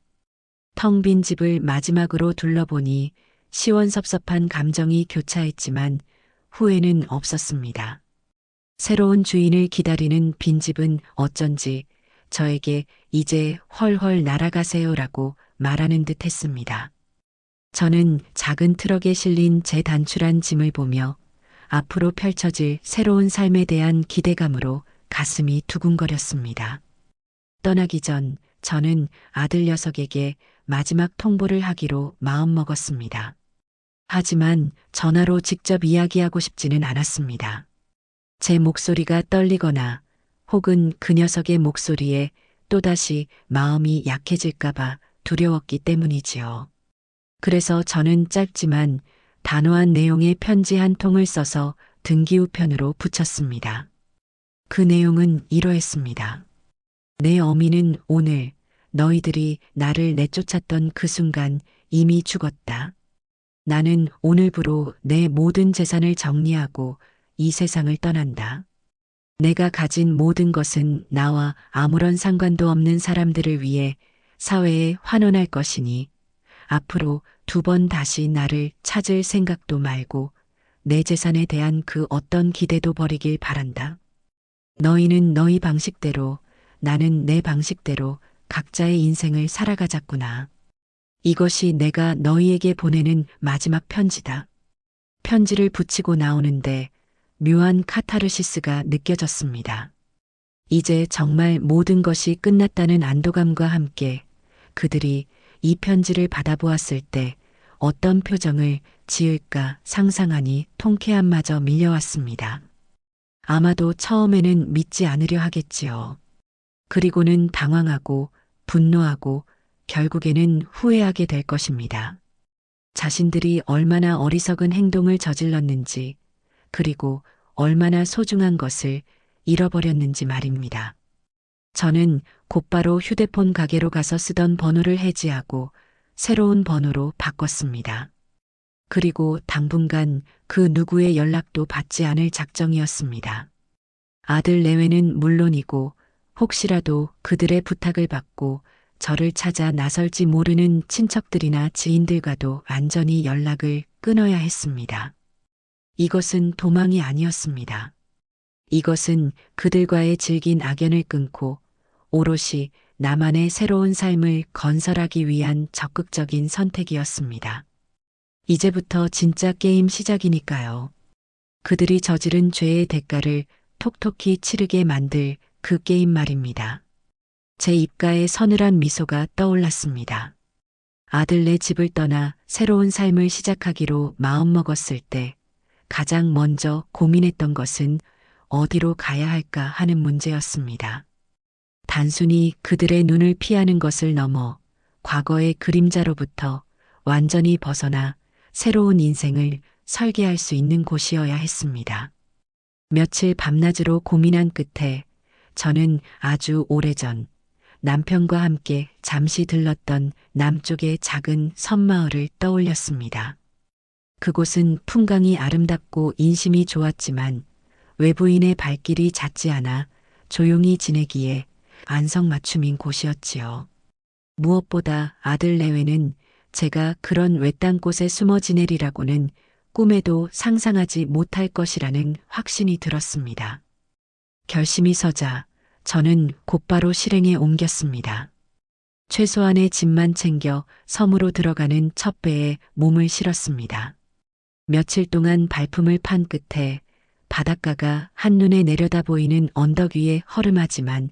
텅 빈 집을 마지막으로 둘러보니 시원섭섭한 감정이 교차했지만 후회는 없었습니다. 새로운 주인을 기다리는 빈집은 어쩐지 저에게 이제 헐헐 날아가세요라고 말하는 듯 했습니다. 저는 작은 트럭에 실린 제 단출한 짐을 보며 앞으로 펼쳐질 새로운 삶에 대한 기대감으로 가슴이 두근거렸습니다. 떠나기 전 저는 아들 녀석에게 마지막 통보를 하기로 마음먹었습니다. 하지만 전화로 직접 이야기하고 싶지는 않았습니다. 제 목소리가 떨리거나 혹은 그 녀석의 목소리에 또다시 마음이 약해질까봐 두려웠기 때문이지요. 그래서 저는 짧지만 단호한 내용의 편지 한 통을 써서 등기우편으로 붙였습니다. 그 내용은 이러했습니다. 내 어미는 오늘 너희들이 나를 내쫓았던 그 순간 이미 죽었다. 나는 오늘부로 내 모든 재산을 정리하고 이 세상을 떠난다. 내가 가진 모든 것은 나와 아무런 상관도 없는 사람들을 위해 사회에 환원할 것이니 앞으로 2번 다시 나를 찾을 생각도 말고 내 재산에 대한 그 어떤 기대도 버리길 바란다. 너희는 너희 방식대로, 나는 내 방식대로 각자의 인생을 살아가자꾸나. 이것이 내가 너희에게 보내는 마지막 편지다. 편지를 붙이고 나오는데 묘한 카타르시스가 느껴졌습니다. 이제 정말 모든 것이 끝났다는 안도감과 함께 그들이 이 편지를 받아보았을 때 어떤 표정을 지을까 상상하니 통쾌함마저 밀려왔습니다. 아마도 처음에는 믿지 않으려 하겠지요. 그리고는 당황하고 분노하고 결국에는 후회하게 될 것입니다. 자신들이 얼마나 어리석은 행동을 저질렀는지, 그리고 얼마나 소중한 것을 잃어버렸는지 말입니다. 저는 곧바로 휴대폰 가게로 가서 쓰던 번호를 해지하고 새로운 번호로 바꿨습니다. 그리고 당분간 그 누구의 연락도 받지 않을 작정이었습니다. 아들 내외는 물론이고 혹시라도 그들의 부탁을 받고 저를 찾아 나설지 모르는 친척들이나 지인들과도 안전히 연락을 끊어야 했습니다. 이것은 도망이 아니었습니다. 이것은 그들과의 질긴 악연을 끊고 오롯이 나만의 새로운 삶을 건설하기 위한 적극적인 선택이었습니다. 이제부터 진짜 게임 시작이니까요. 그들이 저지른 죄의 대가를 톡톡히 치르게 만들 그 게임 말입니다. 제 입가에 서늘한 미소가 떠올랐습니다. 아들네 집을 떠나 새로운 삶을 시작하기로 마음먹었을 때 가장 먼저 고민했던 것은 어디로 가야 할까 하는 문제였습니다. 단순히 그들의 눈을 피하는 것을 넘어 과거의 그림자로부터 완전히 벗어나 새로운 인생을 설계할 수 있는 곳이어야 했습니다. 며칠 밤낮으로 고민한 끝에 저는 아주 오래전 남편과 함께 잠시 들렀던 남쪽의 작은 섬마을을 떠올렸습니다. 그곳은 풍광이 아름답고 인심이 좋았지만 외부인의 발길이 잦지 않아 조용히 지내기에 안성맞춤인 곳이었지요. 무엇보다 아들 내외는 제가 그런 외딴 곳에 숨어 지내리라고는 꿈에도 상상하지 못할 것이라는 확신이 들었습니다. 결심이 서자 저는 곧바로 실행에 옮겼습니다. 최소한의 짐만 챙겨 섬으로 들어가는 첫 배에 몸을 실었습니다. 며칠 동안 발품을 판 끝에 바닷가가 한눈에 내려다 보이는 언덕 위에 허름하지만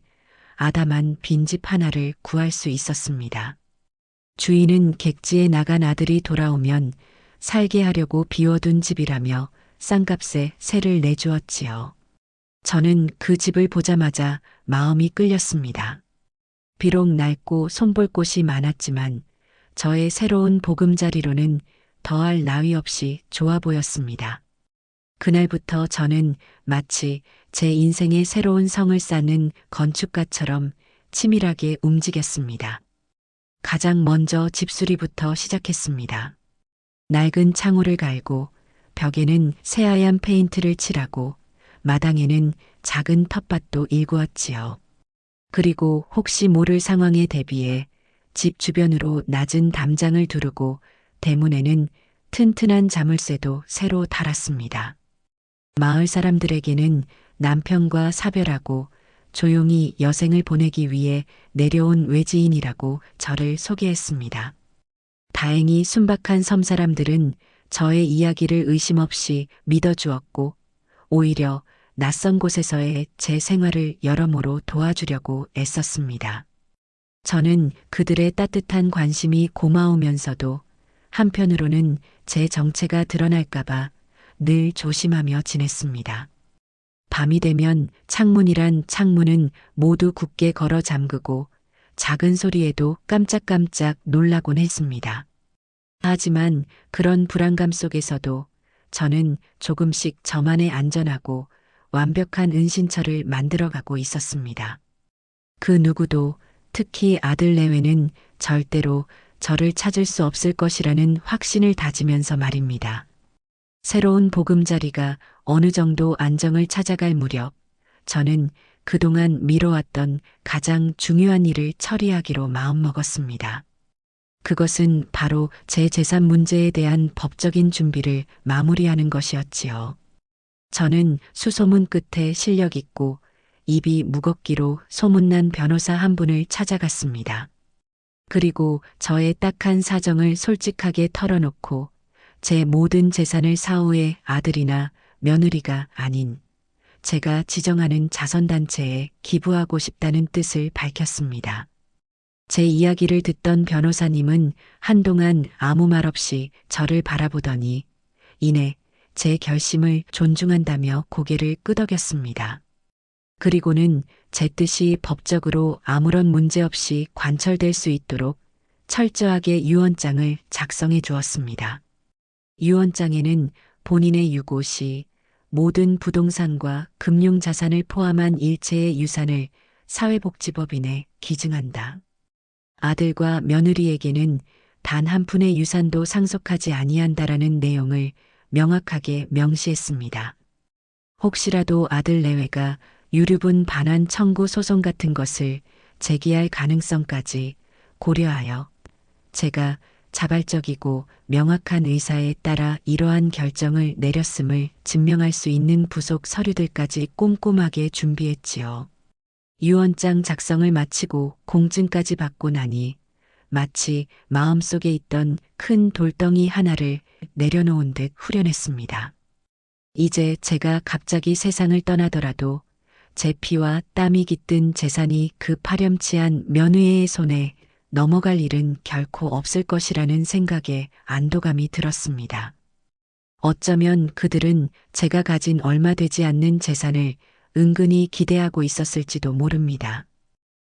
아담한 빈집 하나를 구할 수 있었습니다. 주인은 객지에 나간 아들이 돌아오면 살게 하려고 비워둔 집이라며 싼값에 세를 내주었지요. 저는 그 집을 보자마자 마음이 끌렸습니다. 비록 낡고 손볼 곳이 많았지만 저의 새로운 보금자리로는 더할 나위 없이 좋아 보였습니다. 그날부터 저는 마치 제 인생의 새로운 성을 쌓는 건축가처럼 치밀하게 움직였습니다. 가장 먼저 집수리부터 시작했습니다. 낡은 창호를 갈고 벽에는 새하얀 페인트를 칠하고 마당에는 작은 텃밭도 일구었지요. 그리고 혹시 모를 상황에 대비해 집 주변으로 낮은 담장을 두르고 대문에는 튼튼한 자물쇠도 새로 달았습니다. 마을 사람들에게는 남편과 사별하고 조용히 여생을 보내기 위해 내려온 외지인이라고 저를 소개했습니다. 다행히 순박한 섬 사람들은 저의 이야기를 의심 없이 믿어주었고 오히려 낯선 곳에서의 제 생활을 여러모로 도와주려고 애썼습니다. 저는 그들의 따뜻한 관심이 고마우면서도 한편으로는 제 정체가 드러날까봐 늘 조심하며 지냈습니다. 밤이 되면 창문이란 창문은 모두 굳게 걸어 잠그고 작은 소리에도 깜짝깜짝 놀라곤 했습니다. 하지만 그런 불안감 속에서도 저는 조금씩 저만의 안전하고 완벽한 은신처를 만들어가고 있었습니다. 그 누구도 특히 아들 내외는 절대로 저를 찾을 수 없을 것이라는 확신을 다지면서 말입니다. 새로운 보금자리가 어느 정도 안정을 찾아갈 무렵 저는 그동안 미뤄왔던 가장 중요한 일을 처리하기로 마음먹었습니다. 그것은 바로 제 재산 문제에 대한 법적인 준비를 마무리하는 것이었지요. 저는 수소문 끝에 실력 있고 입이 무겁기로 소문난 변호사 한 분을 찾아갔습니다. 그리고 저의 딱한 사정을 솔직하게 털어놓고 제 모든 재산을 사후에 아들이나 며느리가 아닌 제가 지정하는 자선단체에 기부하고 싶다는 뜻을 밝혔습니다. 제 이야기를 듣던 변호사님은 한동안 아무 말 없이 저를 바라보더니 이내 제 결심을 존중한다며 고개를 끄덕였습니다. 그리고는 제 뜻이 법적으로 아무런 문제 없이 관철될 수 있도록 철저하게 유언장을 작성해 주었습니다. 유언장에는 본인의 유고 시 모든 부동산과 금융자산을 포함한 일체의 유산을 사회복지법인에 기증한다. 아들과 며느리에게는 단 한 푼의 유산도 상속하지 아니한다라는 내용을 명확하게 명시했습니다. 혹시라도 아들 내외가 유류분 반환 청구 소송 같은 것을 제기할 가능성까지 고려하여 제가 자발적이고 명확한 의사에 따라 이러한 결정을 내렸음을 증명할 수 있는 부속 서류들까지 꼼꼼하게 준비했지요. 유언장 작성을 마치고 공증까지 받고 나니 마치 마음속에 있던 큰 돌덩이 하나를 내려놓은 듯 후련했습니다. 이제 제가 갑자기 세상을 떠나더라도 제 피와 땀이 깃든 재산이 그 파렴치한 며느리의 손에 넘어갈 일은 결코 없을 것이라는 생각에 안도감이 들었습니다. 어쩌면 그들은 제가 가진 얼마 되지 않는 재산을 은근히 기대하고 있었을지도 모릅니다.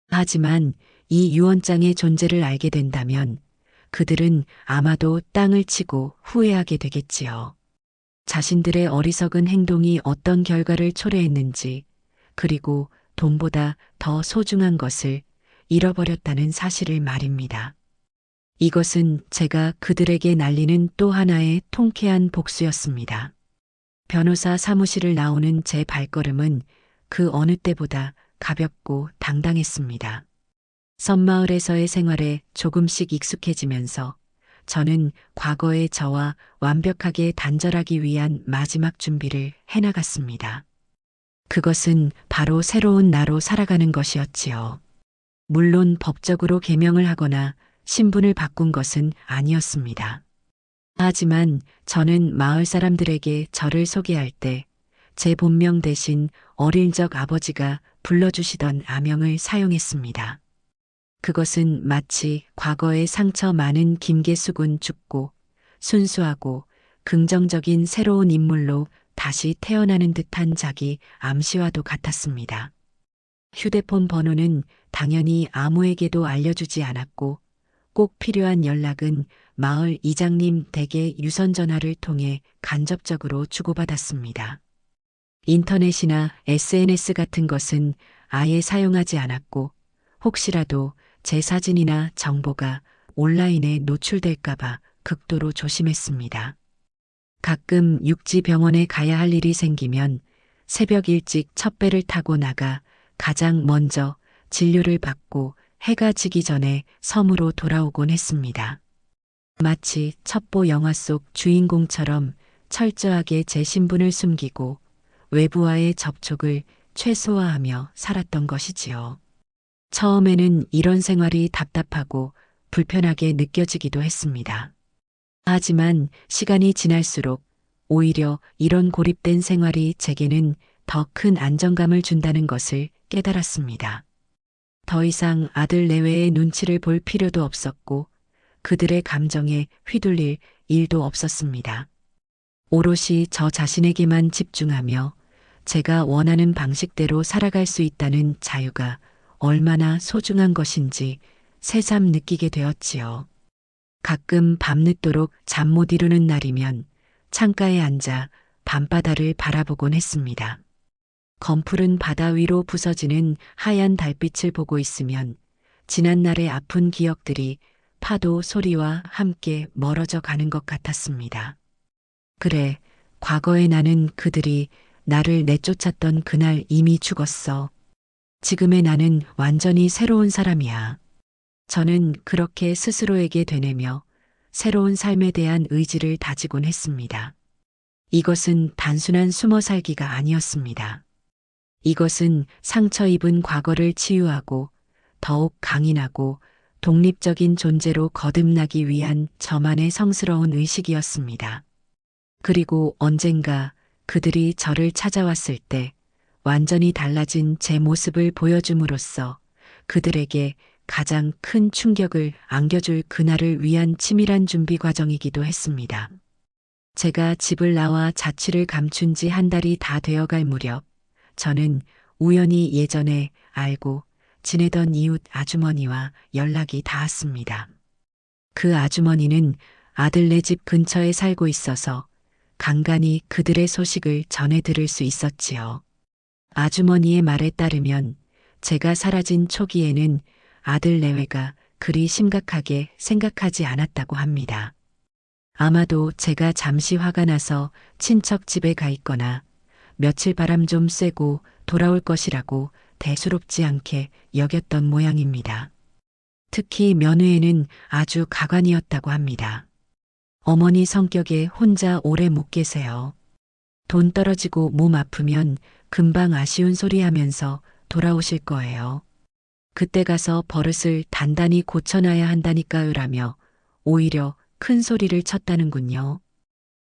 하지만 이 유언장의 존재를 알게 된다면 그들은 아마도 땅을 치고 후회하게 되겠지요. 자신들의 어리석은 행동이 어떤 결과를 초래했는지, 그리고 돈보다 더 소중한 것을 잃어버렸다는 사실을 말입니다. 이것은 제가 그들에게 날리는 또 하나의 통쾌한 복수였습니다. 변호사 사무실을 나오는 제 발걸음은 그 어느 때보다 가볍고 당당했습니다. 섬마을에서의 생활에 조금씩 익숙해지면서 저는 과거의 저와 완벽하게 단절하기 위한 마지막 준비를 해나갔습니다. 그것은 바로 새로운 나로 살아가는 것이었지요. 물론 법적으로 개명을 하거나 신분을 바꾼 것은 아니었습니다. 하지만 저는 마을 사람들에게 저를 소개할 때 제 본명 대신 어릴 적 아버지가 불러주시던 아명을 사용했습니다. 그것은 마치 과거의 상처 많은 김계숙은 죽고 순수하고 긍정적인 새로운 인물로 다시 태어나는 듯한 자기 암시와도 같았습니다. 휴대폰 번호는 당연히 아무에게도 알려주지 않았고 꼭 필요한 연락은 마을 이장님 댁의 유선전화를 통해 간접적으로 주고받았습니다. 인터넷이나 SNS 같은 것은 아예 사용하지 않았고 혹시라도 제 사진이나 정보가 온라인에 노출될까봐 극도로 조심했습니다. 가끔 육지병원에 가야 할 일이 생기면 새벽 일찍 첩배를 타고 나가 가장 먼저 진료를 받고 해가 지기 전에 섬으로 돌아오곤 했습니다. 마치 첩보 영화 속 주인공처럼 철저하게 제 신분을 숨기고 외부와의 접촉을 최소화하며 살았던 것이지요. 처음에는 이런 생활이 답답하고 불편하게 느껴지기도 했습니다. 하지만 시간이 지날수록 오히려 이런 고립된 생활이 제게는 더 큰 안정감을 준다는 것을 깨달았습니다. 더 이상 아들 내외의 눈치를 볼 필요도 없었고 그들의 감정에 휘둘릴 일도 없었습니다. 오롯이 저 자신에게만 집중하며 제가 원하는 방식대로 살아갈 수 있다는 자유가 얼마나 소중한 것인지 새삼 느끼게 되었지요. 가끔 밤늦도록 잠 못 이루는 날이면 창가에 앉아 밤바다를 바라보곤 했습니다. 검푸른 바다 위로 부서지는 하얀 달빛을 보고 있으면 지난날의 아픈 기억들이 파도 소리와 함께 멀어져 가는 것 같았습니다. 그래, 과거의 나는 그들이 나를 내쫓았던 그날 이미 죽었어. 지금의 나는 완전히 새로운 사람이야. 저는 그렇게 스스로에게 되뇌며 새로운 삶에 대한 의지를 다지곤 했습니다. 이것은 단순한 숨어 살기가 아니었습니다. 이것은 상처 입은 과거를 치유하고 더욱 강인하고 독립적인 존재로 거듭나기 위한 저만의 성스러운 의식이었습니다. 그리고 언젠가 그들이 저를 찾아왔을 때 완전히 달라진 제 모습을 보여줌으로써 그들에게 가장 큰 충격을 안겨줄 그날을 위한 치밀한 준비 과정이기도 했습니다. 제가 집을 나와 자취를 감춘 지 한 달이 다 되어갈 무렵 저는 우연히 예전에 알고 지내던 이웃 아주머니와 연락이 닿았습니다. 그 아주머니는 아들네 집 근처에 살고 있어서 간간히 그들의 소식을 전해 들을 수 있었지요. 아주머니의 말에 따르면 제가 사라진 초기에는 아들 내외가 그리 심각하게 생각하지 않았다고 합니다. 아마도 제가 잠시 화가 나서 친척 집에 가 있거나 며칠 바람 좀 쐬고 돌아올 것이라고 대수롭지 않게 여겼던 모양입니다. 특히 며느에는 아주 가관이었다고 합니다. 어머니 성격에 혼자 오래 못 계세요. 돈 떨어지고 몸 아프면 금방 아쉬운 소리 하면서 돌아오실 거예요. 그때 가서 버릇을 단단히 고쳐놔야 한다니까요 라며 오히려 큰 소리를 쳤다는군요.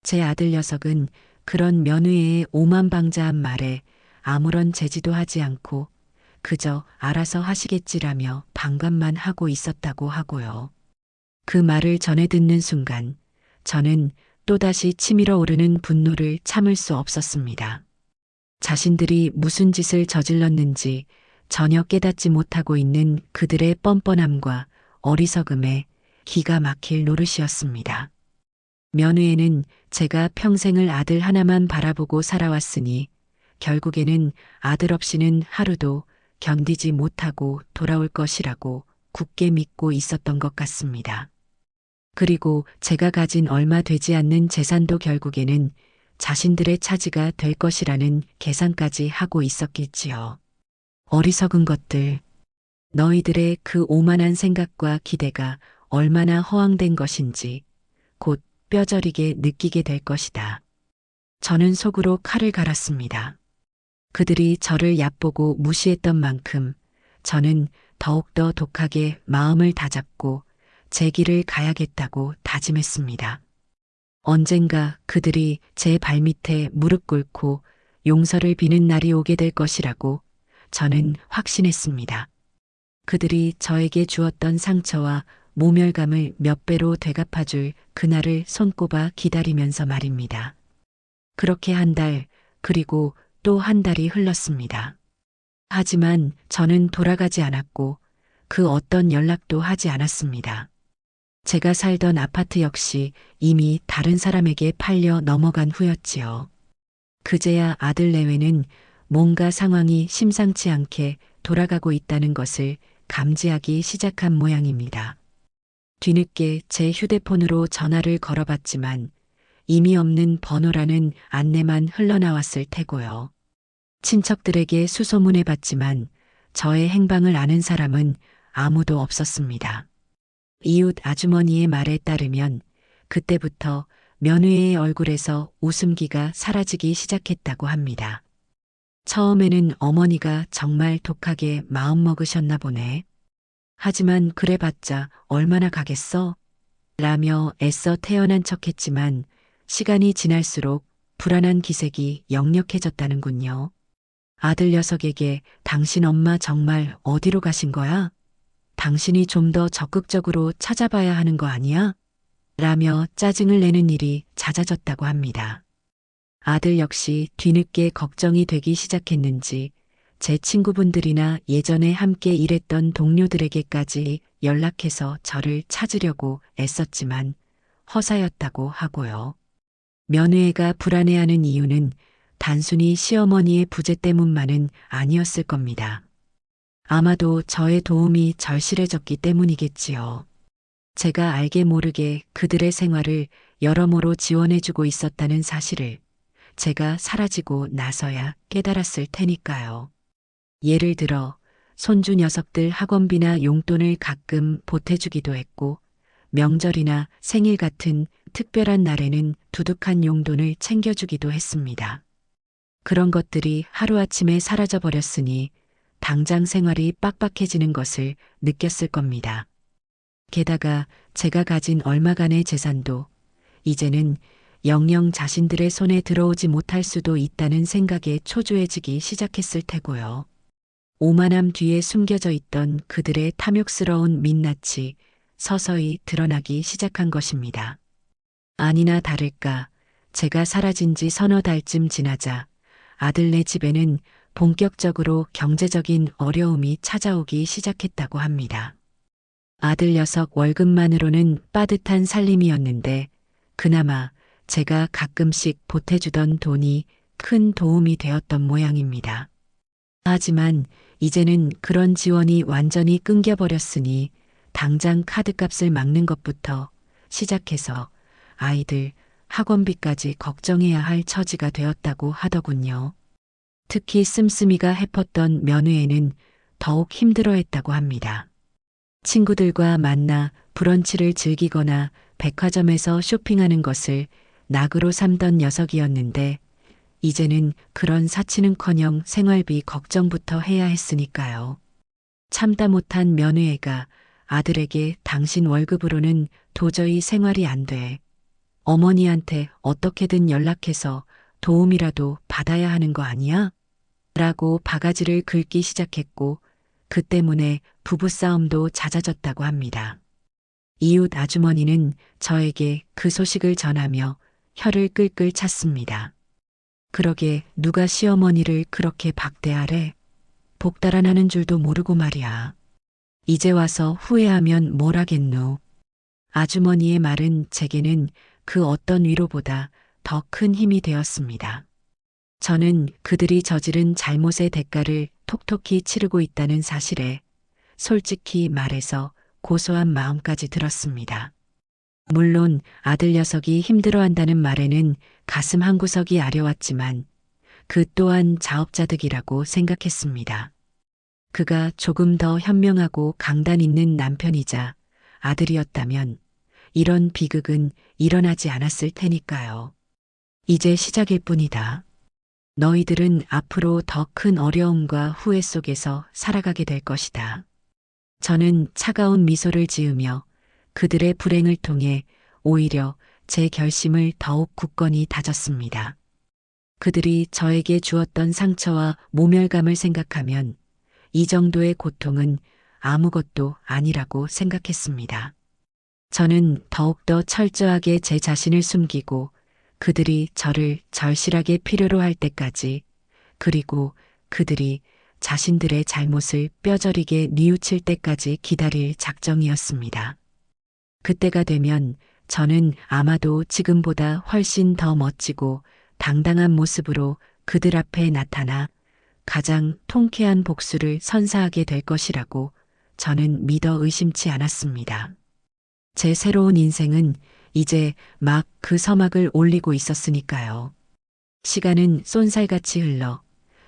제 아들 녀석은 그런 며느리의 오만방자한 말에 아무런 제지도 하지 않고 그저 알아서 하시겠지라며 방관만 하고 있었다고 하고요. 그 말을 전해 듣는 순간 저는 또다시 치밀어 오르는 분노를 참을 수 없었습니다. 자신들이 무슨 짓을 저질렀는지 전혀 깨닫지 못하고 있는 그들의 뻔뻔함과 어리석음에 기가 막힐 노릇이었습니다. 며느에는 제가 평생을 아들 하나만 바라보고 살아왔으니 결국에는 아들 없이는 하루도 견디지 못하고 돌아올 것이라고 굳게 믿고 있었던 것 같습니다. 그리고 제가 가진 얼마 되지 않는 재산도 결국에는 자신들의 차지가 될 것이라는 계산까지 하고 있었겠지요. 어리석은 것들. 너희들의 그 오만한 생각과 기대가 얼마나 허황된 것인지 곧 뼈저리게 느끼게 될 것이다. 저는 속으로 칼을 갈았습니다. 그들이 저를 얕보고 무시했던 만큼 저는 더욱더 독하게 마음을 다잡고 제 길을 가야겠다고 다짐했습니다. 언젠가 그들이 제 발밑에 무릎 꿇고 용서를 비는 날이 오게 될 것이라고 저는 확신했습니다. 그들이 저에게 주었던 상처와 모멸감을 몇 배로 되갚아줄 그날을 손꼽아 기다리면서 말입니다. 그렇게 한 달, 그리고 또 한 달이 흘렀습니다. 하지만 저는 돌아가지 않았고 그 어떤 연락도 하지 않았습니다. 제가 살던 아파트 역시 이미 다른 사람에게 팔려 넘어간 후였지요. 그제야 아들 내외는 뭔가 상황이 심상치 않게 돌아가고 있다는 것을 감지하기 시작한 모양입니다. 뒤늦게 제 휴대폰으로 전화를 걸어봤지만 이미 없는 번호라는 안내만 흘러나왔을 테고요. 친척들에게 수소문해봤지만 저의 행방을 아는 사람은 아무도 없었습니다. 이웃 아주머니의 말에 따르면 그때부터 며느리의 얼굴에서 웃음기가 사라지기 시작했다고 합니다. 처음에는 어머니가 정말 독하게 마음먹으셨나 보네. 하지만 그래봤자 얼마나 가겠어? 라며 애써 태연한 척했지만 시간이 지날수록 불안한 기색이 역력해졌다는군요. 아들 녀석에게 당신 엄마 정말 어디로 가신 거야? 당신이 좀 더 적극적으로 찾아봐야 하는 거 아니야? 라며 짜증을 내는 일이 잦아졌다고 합니다. 아들 역시 뒤늦게 걱정이 되기 시작했는지 제 친구분들이나 예전에 함께 일했던 동료들에게까지 연락해서 저를 찾으려고 애썼지만 허사였다고 하고요. 며느리가 불안해하는 이유는 단순히 시어머니의 부재 때문만은 아니었을 겁니다. 아마도 저의 도움이 절실해졌기 때문이겠지요. 제가 알게 모르게 그들의 생활을 여러모로 지원해주고 있었다는 사실을 제가 사라지고 나서야 깨달았을 테니까요. 예를 들어 손주 녀석들 학원비나 용돈을 가끔 보태주기도 했고 명절이나 생일 같은 특별한 날에는 두둑한 용돈을 챙겨주기도 했습니다. 그런 것들이 하루아침에 사라져버렸으니 당장 생활이 빡빡해지는 것을 느꼈을 겁니다. 게다가 제가 가진 얼마간의 재산도 이제는 영영 자신들의 손에 들어오지 못할 수도 있다는 생각에 초조해지기 시작했을 테고요. 오만함 뒤에 숨겨져 있던 그들의 탐욕스러운 민낯이 서서히 드러나기 시작한 것입니다. 아니나 다를까 제가 사라진 지 서너 달쯤 지나자 아들네 집에는 본격적으로 경제적인 어려움이 찾아오기 시작했다고 합니다. 아들 녀석 월급만으로는 빠듯한 살림이었는데 그나마 제가 가끔씩 보태주던 돈이 큰 도움이 되었던 모양입니다. 하지만 이제는 그런 지원이 완전히 끊겨버렸으니 당장 카드값을 막는 것부터 시작해서 아이들 학원비까지 걱정해야 할 처지가 되었다고 하더군요. 특히 씀씀이가 해펐던 며느에는 더욱 힘들어했다고 합니다. 친구들과 만나 브런치를 즐기거나 백화점에서 쇼핑하는 것을 낙으로 삼던 녀석이었는데 이제는 그런 사치는커녕 생활비 걱정부터 해야 했으니까요. 참다 못한 며느애가 아들에게 당신 월급으로는 도저히 생활이 안 돼. 어머니한테 어떻게든 연락해서 도움이라도 받아야 하는 거 아니야? 라고 바가지를 긁기 시작했고 그 때문에 부부싸움도 잦아졌다고 합니다. 이웃 아주머니는 저에게 그 소식을 전하며 혀를 끌끌 찼습니다. 그러게 누가 시어머니를 그렇게 박대하래? 복달아나는 줄도 모르고 말이야. 이제 와서 후회하면 뭘 하겠노? 아주머니의 말은 제게는 그 어떤 위로보다 더 큰 힘이 되었습니다. 저는 그들이 저지른 잘못의 대가를 톡톡히 치르고 있다는 사실에 솔직히 말해서 고소한 마음까지 들었습니다. 물론 아들 녀석이 힘들어한다는 말에는 가슴 한구석이 아려왔지만 그 또한 자업자득이라고 생각했습니다. 그가 조금 더 현명하고 강단 있는 남편이자 아들이었다면 이런 비극은 일어나지 않았을 테니까요. 이제 시작일 뿐이다. 너희들은 앞으로 더 큰 어려움과 후회 속에서 살아가게 될 것이다. 저는 차가운 미소를 지으며 그들의 불행을 통해 오히려 제 결심을 더욱 굳건히 다졌습니다. 그들이 저에게 주었던 상처와 모멸감을 생각하면 이 정도의 고통은 아무것도 아니라고 생각했습니다. 저는 더욱더 철저하게 제 자신을 숨기고 그들이 저를 절실하게 필요로 할 때까지, 그리고 그들이 자신들의 잘못을 뼈저리게 뉘우칠 때까지 기다릴 작정이었습니다. 그때가 되면 저는 아마도 지금보다 훨씬 더 멋지고 당당한 모습으로 그들 앞에 나타나 가장 통쾌한 복수를 선사하게 될 것이라고 저는 믿어 의심치 않았습니다. 제 새로운 인생은 이제 막 그 서막을 올리고 있었으니까요. 시간은 쏜살같이 흘러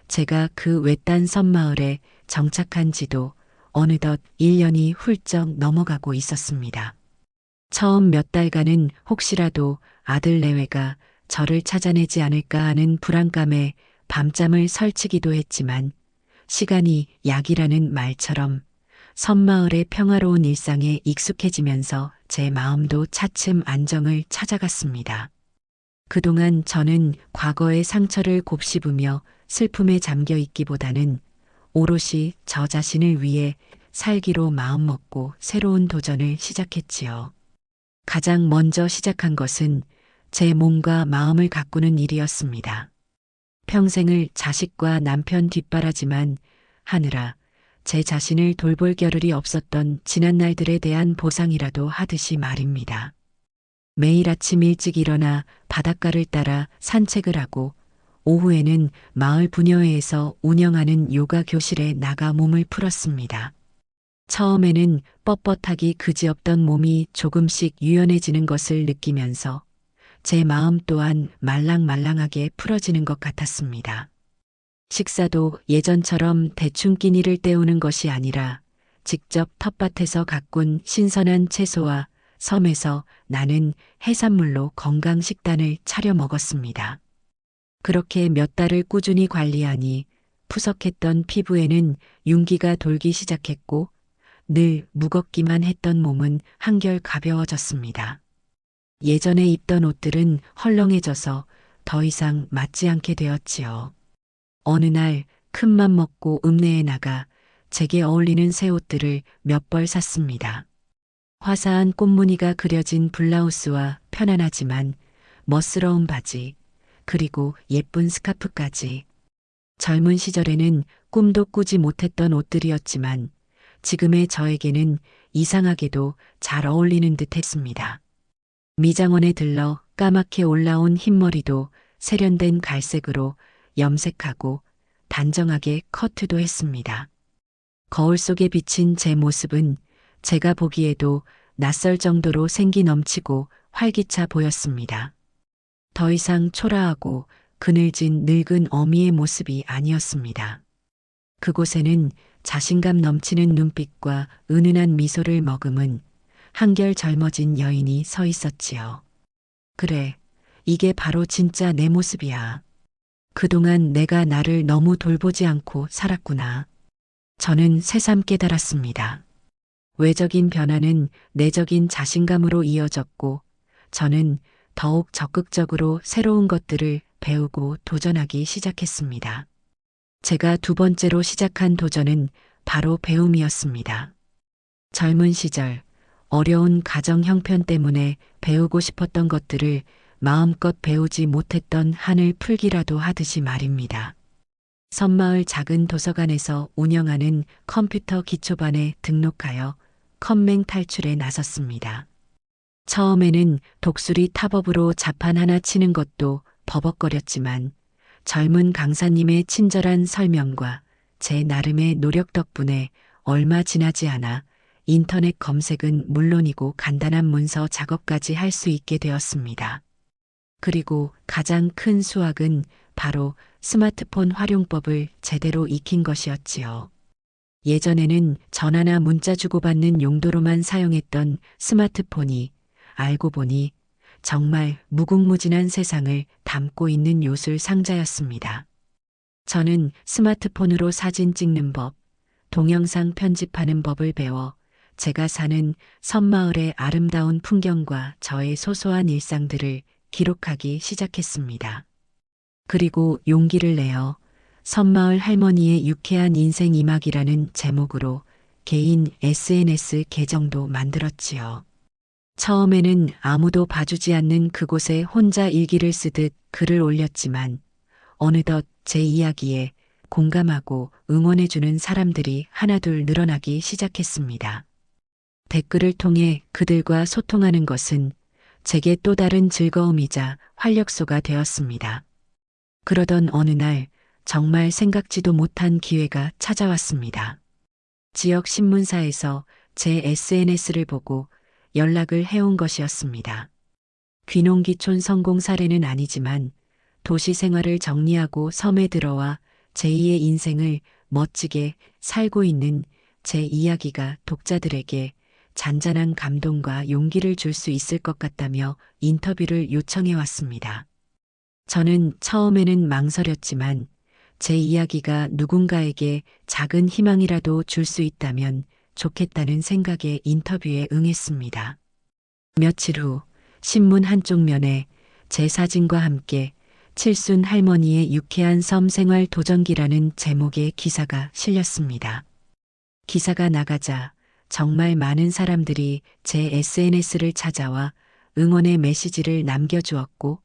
제가 그 외딴 섬마을에 정착한 지도 어느덧 1년이 훌쩍 넘어가고 있었습니다. 처음 몇 달간은 혹시라도 아들 내외가 저를 찾아내지 않을까 하는 불안감에 밤잠을 설치기도 했지만 시간이 약이라는 말처럼 섬마을의 평화로운 일상에 익숙해지면서 제 마음도 차츰 안정을 찾아갔습니다. 그동안 저는 과거의 상처를 곱씹으며 슬픔에 잠겨 있기보다는 오롯이 저 자신을 위해 살기로 마음먹고 새로운 도전을 시작했지요. 가장 먼저 시작한 것은 제 몸과 마음을 가꾸는 일이었습니다. 평생을 자식과 남편 뒷바라지만 하느라 제 자신을 돌볼 겨를이 없었던 지난 날들에 대한 보상이라도 하듯이 말입니다. 매일 아침 일찍 일어나 바닷가를 따라 산책을 하고 오후에는 마을 부녀회에서 운영하는 요가 교실에 나가 몸을 풀었습니다. 처음에는 뻣뻣하기 그지없던 몸이 조금씩 유연해지는 것을 느끼면서 제 마음 또한 말랑말랑하게 풀어지는 것 같았습니다. 식사도 예전처럼 대충 끼니를 때우는 것이 아니라 직접 텃밭에서 가꾼 신선한 채소와 섬에서 나는 해산물로 건강 식단을 차려 먹었습니다. 그렇게 몇 달을 꾸준히 관리하니 푸석했던 피부에는 윤기가 돌기 시작했고 늘 무겁기만 했던 몸은 한결 가벼워졌습니다. 예전에 입던 옷들은 헐렁해져서 더 이상 맞지 않게 되었지요. 어느 날 큰맘 먹고 읍내에 나가 제게 어울리는 새 옷들을 몇 벌 샀습니다. 화사한 꽃무늬가 그려진 블라우스와 편안하지만 멋스러운 바지, 그리고 예쁜 스카프까지. 젊은 시절에는 꿈도 꾸지 못했던 옷들이었지만 지금의 저에게는 이상하게도 잘 어울리는 듯 했습니다. 미장원에 들러 까맣게 올라온 흰머리도 세련된 갈색으로 염색하고 단정하게 커트도 했습니다. 거울 속에 비친 제 모습은 제가 보기에도 낯설 정도로 생기 넘치고 활기차 보였습니다. 더 이상 초라하고 그늘진 늙은 어미의 모습이 아니었습니다. 그곳에는 자신감 넘치는 눈빛과 은은한 미소를 머금은 한결 젊어진 여인이 서 있었지요. 그래, 이게 바로 진짜 내 모습이야. 그동안 내가 나를 너무 돌보지 않고 살았구나. 저는 새삼 깨달았습니다. 외적인 변화는 내적인 자신감으로 이어졌고 저는 더욱 적극적으로 새로운 것들을 배우고 도전하기 시작했습니다. 제가 두 번째로 시작한 도전은 바로 배움이었습니다. 젊은 시절 어려운 가정 형편 때문에 배우고 싶었던 것들을 마음껏 배우지 못했던 한을 풀기라도 하듯이 말입니다. 섬마을 작은 도서관에서 운영하는 컴퓨터 기초반에 등록하여 컴맹 탈출에 나섰습니다. 처음에는 독수리 타법으로 자판 하나 치는 것도 버벅거렸지만 젊은 강사님의 친절한 설명과 제 나름의 노력 덕분에 얼마 지나지 않아 인터넷 검색은 물론이고 간단한 문서 작업까지 할 수 있게 되었습니다. 그리고 가장 큰 수확은 바로 스마트폰 활용법을 제대로 익힌 것이었지요. 예전에는 전화나 문자 주고받는 용도로만 사용했던 스마트폰이 알고 보니 정말 무궁무진한 세상을 담고 있는 요술 상자였습니다. 저는 스마트폰으로 사진 찍는 법, 동영상 편집하는 법을 배워 제가 사는 섬마을의 아름다운 풍경과 저의 소소한 일상들을 기록하기 시작했습니다. 그리고 용기를 내어 섬마을 할머니의 유쾌한 인생 이막이라는 제목으로 개인 SNS 계정도 만들었지요. 처음에는 아무도 봐주지 않는 그곳에 혼자 일기를 쓰듯 글을 올렸지만 어느덧 제 이야기에 공감하고 응원해주는 사람들이 하나둘 늘어나기 시작했습니다. 댓글을 통해 그들과 소통하는 것은 제게 또 다른 즐거움이자 활력소가 되었습니다. 그러던 어느 날 정말 생각지도 못한 기회가 찾아왔습니다. 지역 신문사에서 제 SNS를 보고 연락을 해온 것이었습니다. 귀농귀촌 성공 사례는 아니지만 도시 생활을 정리하고 섬에 들어와 제2의 인생을 멋지게 살고 있는 제 이야기가 독자들에게 잔잔한 감동과 용기를 줄 수 있을 것 같다며 인터뷰를 요청해 왔습니다. 저는 처음에는 망설였지만 제 이야기가 누군가에게 작은 희망이라도 줄 수 있다면 좋겠다는 생각에 인터뷰에 응했습니다. 며칠 후 신문 한쪽 면에 제 사진과 함께 칠순 할머니의 유쾌한 섬 생활 도전기라는 제목의 기사가 실렸습니다. 기사가 나가자 정말 많은 사람들이 제 SNS를 찾아와 응원의 메시지를 남겨주었고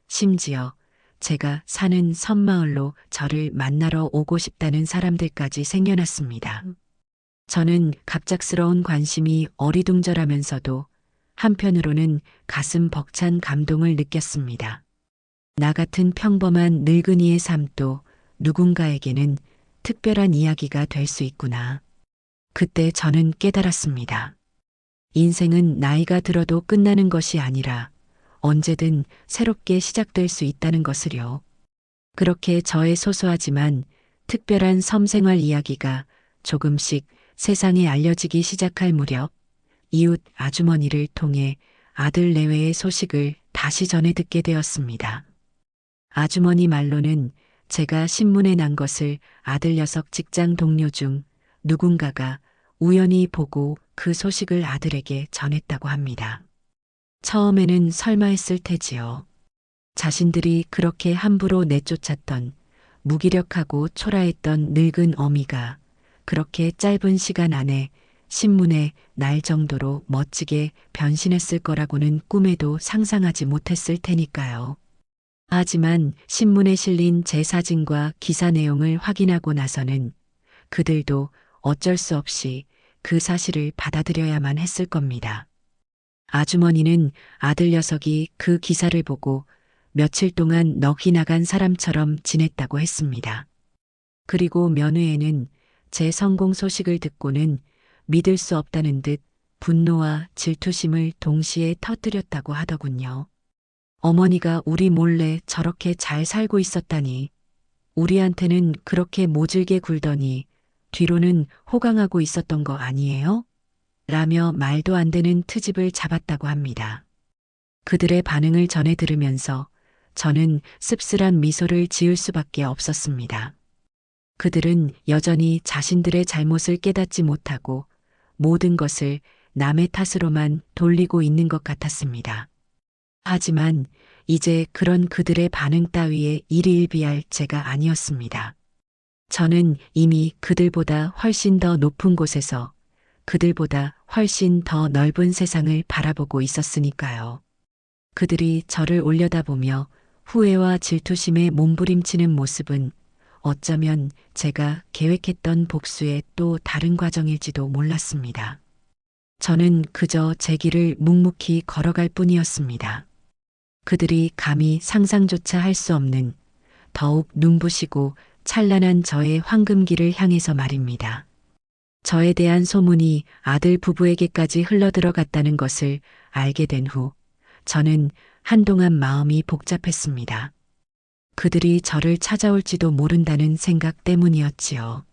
심지어 제가 사는 섬마을로 저를 만나러 오고 싶다는 사람들까지 생겨났습니다. 저는 갑작스러운 관심이 어리둥절하면서도 한편으로는 가슴 벅찬 감동을 느꼈습니다. 나 같은 평범한 늙은이의 삶도 누군가에게는 특별한 이야기가 될 수 있구나. 그때 저는 깨달았습니다. 인생은 나이가 들어도 끝나는 것이 아니라 언제든 새롭게 시작될 수 있다는 것을요. 그렇게 저의 소소하지만 특별한 섬생활 이야기가 조금씩 세상에 알려지기 시작할 무렵 이웃 아주머니를 통해 아들 내외의 소식을 다시 전해 듣게 되었습니다. 아주머니 말로는 제가 신문에 난 것을 아들 녀석 직장 동료 중 누군가가 우연히 보고 그 소식을 아들에게 전했다고 합니다. 처음에는 설마 했을 테지요. 자신들이 그렇게 함부로 내쫓았던 무기력하고 초라했던 늙은 어미가 그렇게 짧은 시간 안에 신문에 날 정도로 멋지게 변신했을 거라고는 꿈에도 상상하지 못했을 테니까요. 하지만 신문에 실린 제 사진과 기사 내용을 확인하고 나서는 그들도 어쩔 수 없이 그 사실을 받아들여야만 했을 겁니다. 아주머니는 아들 녀석이 그 기사를 보고 며칠 동안 넋이 나간 사람처럼 지냈다고 했습니다. 그리고 면회에는 제 성공 소식을 듣고는 믿을 수 없다는 듯 분노와 질투심을 동시에 터뜨렸다고 하더군요. 어머니가 우리 몰래 저렇게 잘 살고 있었다니, 우리한테는 그렇게 모질게 굴더니 뒤로는 호강하고 있었던 거 아니에요? 라며 말도 안 되는 트집을 잡았다고 합니다. 그들의 반응을 전해 들으면서 저는 씁쓸한 미소를 지을 수밖에 없었습니다. 그들은 여전히 자신들의 잘못을 깨닫지 못하고 모든 것을 남의 탓으로만 돌리고 있는 것 같았습니다. 하지만 이제 그런 그들의 반응 따위에 일희일비할 제가 아니었습니다. 저는 이미 그들보다 훨씬 더 높은 곳에서 그들보다 훨씬 더 넓은 세상을 바라보고 있었으니까요. 그들이 저를 올려다보며 후회와 질투심에 몸부림치는 모습은 어쩌면 제가 계획했던 복수의 또 다른 과정일지도 몰랐습니다. 저는 그저 제 길을 묵묵히 걸어갈 뿐이었습니다. 그들이 감히 상상조차 할 수 없는 더욱 눈부시고 찬란한 저의 황금길을 향해서 말입니다. 저에 대한 소문이 아들 부부에게까지 흘러들어갔다는 것을 알게 된 후 저는 한동안 마음이 복잡했습니다. 그들이 저를 찾아올지도 모른다는 생각 때문이었지요.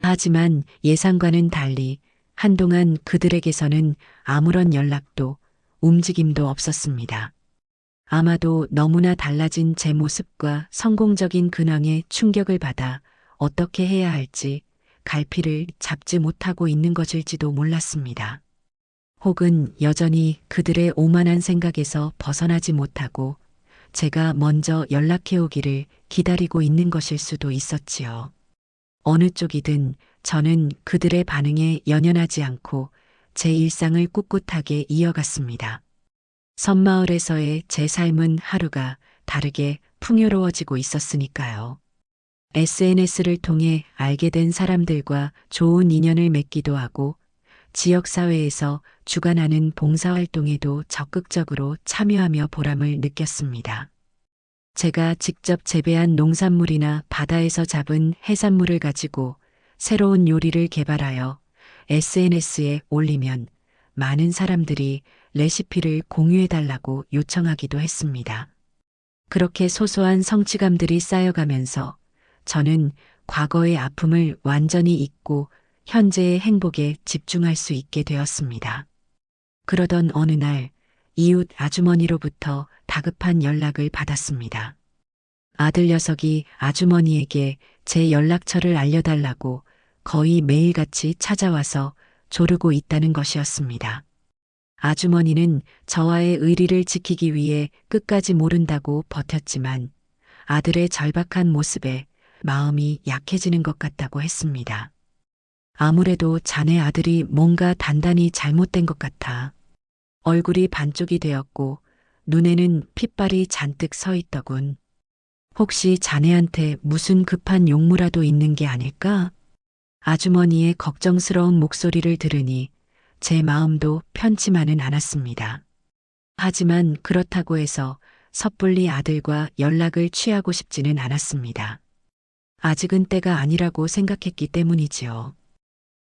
하지만 예상과는 달리 한동안 그들에게서는 아무런 연락도 움직임도 없었습니다. 아마도 너무나 달라진 제 모습과 성공적인 근황에 충격을 받아 어떻게 해야 할지 갈피를 잡지 못하고 있는 것일지도 몰랐습니다. 혹은 여전히 그들의 오만한 생각에서 벗어나지 못하고 제가 먼저 연락해 오기를 기다리고 있는 것일 수도 있었지요. 어느 쪽이든 저는 그들의 반응에 연연하지 않고 제 일상을 꿋꿋하게 이어갔습니다. 섬마을에서의 제 삶은 하루가 다르게 풍요로워지고 있었으니까요. SNS를 통해 알게 된 사람들과 좋은 인연을 맺기도 하고 지역사회에서 주관하는 봉사활동에도 적극적으로 참여하며 보람을 느꼈습니다. 제가 직접 재배한 농산물이나 바다에서 잡은 해산물을 가지고 새로운 요리를 개발하여 SNS에 올리면 많은 사람들이 레시피를 공유해달라고 요청하기도 했습니다. 그렇게 소소한 성취감들이 쌓여가면서 저는 과거의 아픔을 완전히 잊고 현재의 행복에 집중할 수 있게 되었습니다. 그러던 어느 날 이웃 아주머니로부터 다급한 연락을 받았습니다. 아들 녀석이 아주머니에게 제 연락처를 알려달라고 거의 매일같이 찾아와서 조르고 있다는 것이었습니다. 아주머니는 저와의 의리를 지키기 위해 끝까지 모른다고 버텼지만 아들의 절박한 모습에 마음이 약해지는 것 같다고 했습니다. 아무래도 자네 아들이 뭔가 단단히 잘못된 것 같아. 얼굴이 반쪽이 되었고 눈에는 핏발이 잔뜩 서 있더군. 혹시 자네한테 무슨 급한 용무라도 있는 게 아닐까? 아주머니의 걱정스러운 목소리를 들으니 제 마음도 편치만은 않았습니다. 하지만 그렇다고 해서 섣불리 아들과 연락을 취하고 싶지는 않았습니다. 아직은 때가 아니라고 생각했기 때문이지요.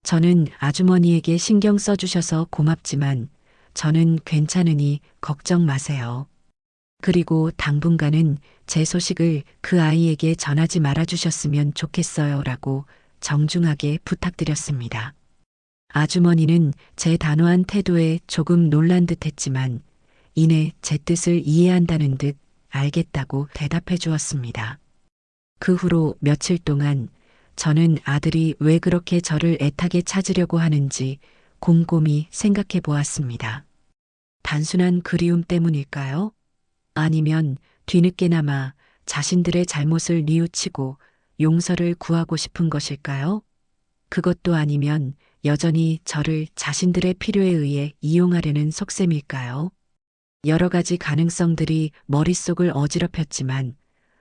저는 아주머니에게 신경 써주셔서 고맙지만 저는 괜찮으니 걱정 마세요. 그리고 당분간은 제 소식을 그 아이에게 전하지 말아주셨으면 좋겠어요 라고 정중하게 부탁드렸습니다. 아주머니는 제 단호한 태도에 조금 놀란 듯 했지만 이내 제 뜻을 이해한다는 듯 알겠다고 대답해 주었습니다. 그 후로 며칠 동안 저는 아들이 왜 그렇게 저를 애타게 찾으려고 하는지 곰곰이 생각해 보았습니다. 단순한 그리움 때문일까요? 아니면 뒤늦게나마 자신들의 잘못을 뉘우치고 용서를 구하고 싶은 것일까요? 그것도 아니면 여전히 저를 자신들의 필요에 의해 이용하려는 속셈일까요? 여러 가지 가능성들이 머릿속을 어지럽혔지만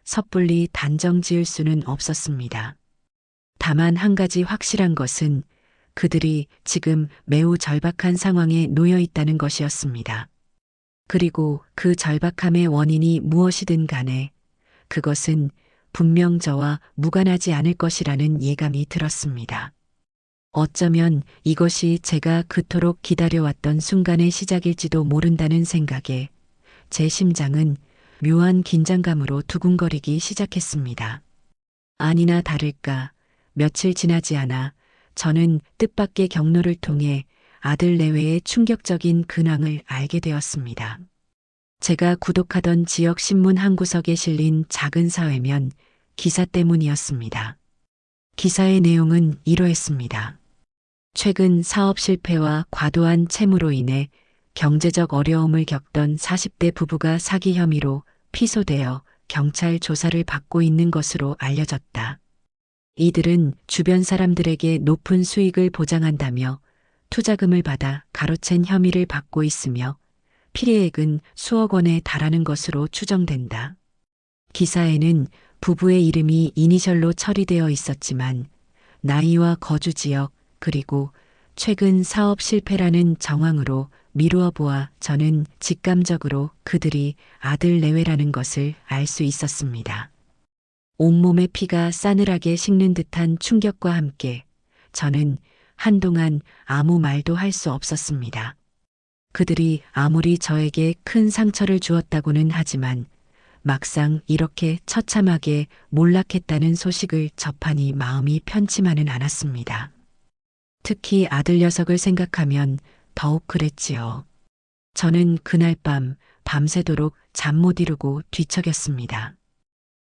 섣불리 단정 지을 수는 없었습니다. 다만 한 가지 확실한 것은 그들이 지금 매우 절박한 상황에 놓여 있다는 것이었습니다. 그리고 그 절박함의 원인이 무엇이든 간에 그것은 분명 저와 무관하지 않을 것이라는 예감이 들었습니다. 어쩌면 이것이 제가 그토록 기다려왔던 순간의 시작일지도 모른다는 생각에 제 심장은 묘한 긴장감으로 두근거리기 시작했습니다. 아니나 다를까 며칠 지나지 않아 저는 뜻밖의 경로를 통해 아들 내외의 충격적인 근황을 알게 되었습니다. 제가 구독하던 지역 신문 한 구석에 실린 작은 사회면 기사 때문이었습니다. 기사의 내용은 이러했습니다. 최근 사업 실패와 과도한 채무로 인해 경제적 어려움을 겪던 40대 부부가 사기 혐의로 피소되어 경찰 조사를 받고 있는 것으로 알려졌다. 이들은 주변 사람들에게 높은 수익을 보장한다며 투자금을 받아 가로챈 혐의를 받고 있으며 피해액은 수억 원에 달하는 것으로 추정된다. 기사에는 부부의 이름이 이니셜로 처리되어 있었지만 나이와 거주 지역 그리고 최근 사업 실패라는 정황으로 미루어 보아 저는 직감적으로 그들이 아들 내외라는 것을 알 수 있었습니다. 온몸의 피가 싸늘하게 식는 듯한 충격과 함께 저는 한동안 아무 말도 할 수 없었습니다. 그들이 아무리 저에게 큰 상처를 주었다고는 하지만 막상 이렇게 처참하게 몰락했다는 소식을 접하니 마음이 편치만은 않았습니다. 특히 아들 녀석을 생각하면 더욱 그랬지요. 저는 그날 밤 밤새도록 잠 못 이루고 뒤척였습니다.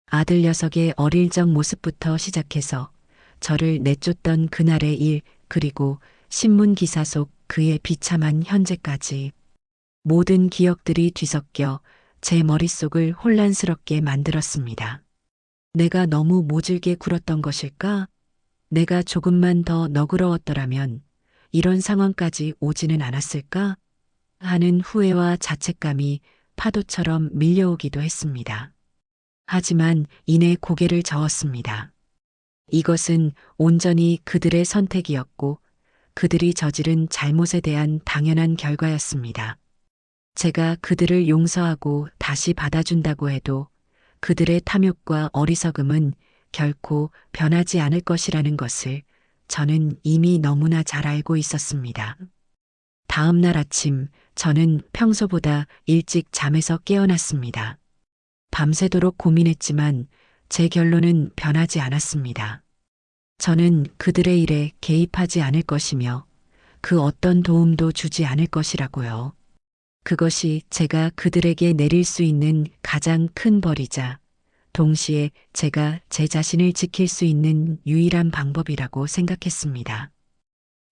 아들 녀석의 어릴 적 모습부터 시작해서 저를 내쫓던 그날의 일, 그리고 신문 기사 속 그의 비참한 현재까지 모든 기억들이 뒤섞여 제 머릿속을 혼란스럽게 만들었습니다. 내가 너무 모질게 굴었던 것일까? 내가 조금만 더 너그러웠더라면 이런 상황까지 오지는 않았을까? 하는 후회와 자책감이 파도처럼 밀려오기도 했습니다. 하지만 이내 고개를 저었습니다. 이것은 온전히 그들의 선택이었고 그들이 저지른 잘못에 대한 당연한 결과였습니다. 제가 그들을 용서하고 다시 받아준다고 해도 그들의 탐욕과 어리석음은 결코 변하지 않을 것이라는 것을 저는 이미 너무나 잘 알고 있었습니다. 다음 날 아침 저는 평소보다 일찍 잠에서 깨어났습니다. 밤새도록 고민했지만 제 결론은 변하지 않았습니다. 저는 그들의 일에 개입하지 않을 것이며 그 어떤 도움도 주지 않을 것이라고요. 그것이 제가 그들에게 내릴 수 있는 가장 큰 벌이자 동시에 제가 제 자신을 지킬 수 있는 유일한 방법이라고 생각했습니다.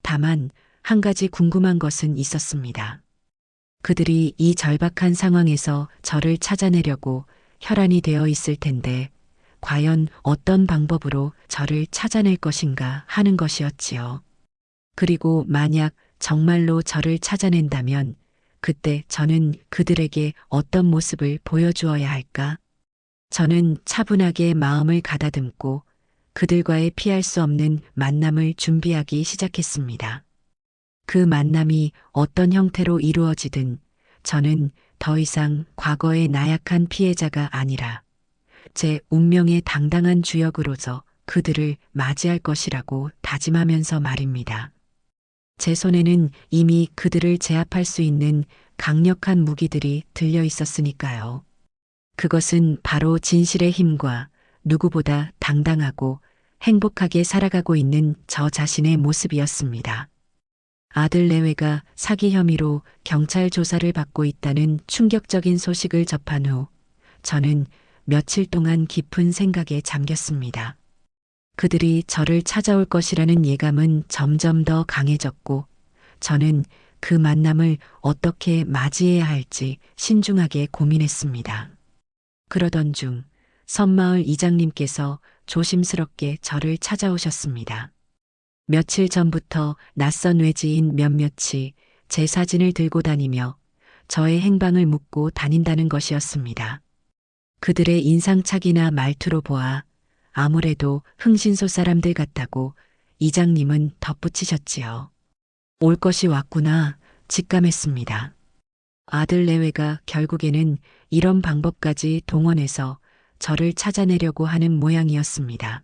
다만 한 가지 궁금한 것은 있었습니다. 그들이 이 절박한 상황에서 저를 찾아내려고 혈안이 되어 있을 텐데 과연 어떤 방법으로 저를 찾아낼 것인가 하는 것이었지요. 그리고 만약 정말로 저를 찾아낸다면 그때 저는 그들에게 어떤 모습을 보여주어야 할까? 저는 차분하게 마음을 가다듬고 그들과의 피할 수 없는 만남을 준비하기 시작했습니다. 그 만남이 어떤 형태로 이루어지든 저는 더 이상 과거의 나약한 피해자가 아니라 제 운명의 당당한 주역으로서 그들을 맞이할 것이라고 다짐하면서 말입니다. 제 손에는 이미 그들을 제압할 수 있는 강력한 무기들이 들려 있었으니까요. 그것은 바로 진실의 힘과 누구보다 당당하고 행복하게 살아가고 있는 저 자신의 모습이었습니다. 아들 내외가 사기 혐의로 경찰 조사를 받고 있다는 충격적인 소식을 접한 후 저는 며칠 동안 깊은 생각에 잠겼습니다. 그들이 저를 찾아올 것이라는 예감은 점점 더 강해졌고 저는 그 만남을 어떻게 맞이해야 할지 신중하게 고민했습니다. 그러던 중 섬마을 이장님께서 조심스럽게 저를 찾아오셨습니다. 며칠 전부터 낯선 외지인 몇몇이 제 사진을 들고 다니며 저의 행방을 묻고 다닌다는 것이었습니다. 그들의 인상착의나 말투로 보아 아무래도 흥신소 사람들 같다고 이장님은 덧붙이셨지요. 올 것이 왔구나 직감했습니다. 아들 내외가 결국에는 이런 방법까지 동원해서 저를 찾아내려고 하는 모양이었습니다.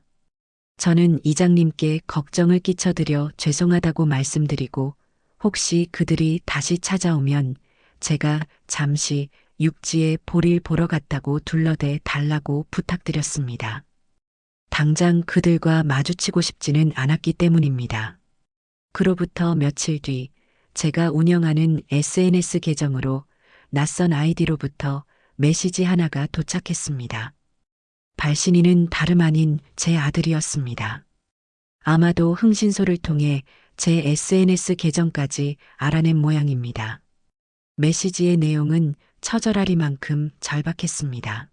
저는 이장님께 걱정을 끼쳐드려 죄송하다고 말씀드리고 혹시 그들이 다시 찾아오면 제가 잠시 육지에 볼일 보러 갔다고 둘러대 달라고 부탁드렸습니다. 당장 그들과 마주치고 싶지는 않았기 때문입니다. 그로부터 며칠 뒤 제가 운영하는 SNS 계정으로 낯선 아이디로부터 메시지 하나가 도착했습니다. 발신인은 다름 아닌 제 아들이었습니다. 아마도 흥신소를 통해 제 SNS 계정까지 알아낸 모양입니다. 메시지의 내용은 처절하리만큼 절박했습니다.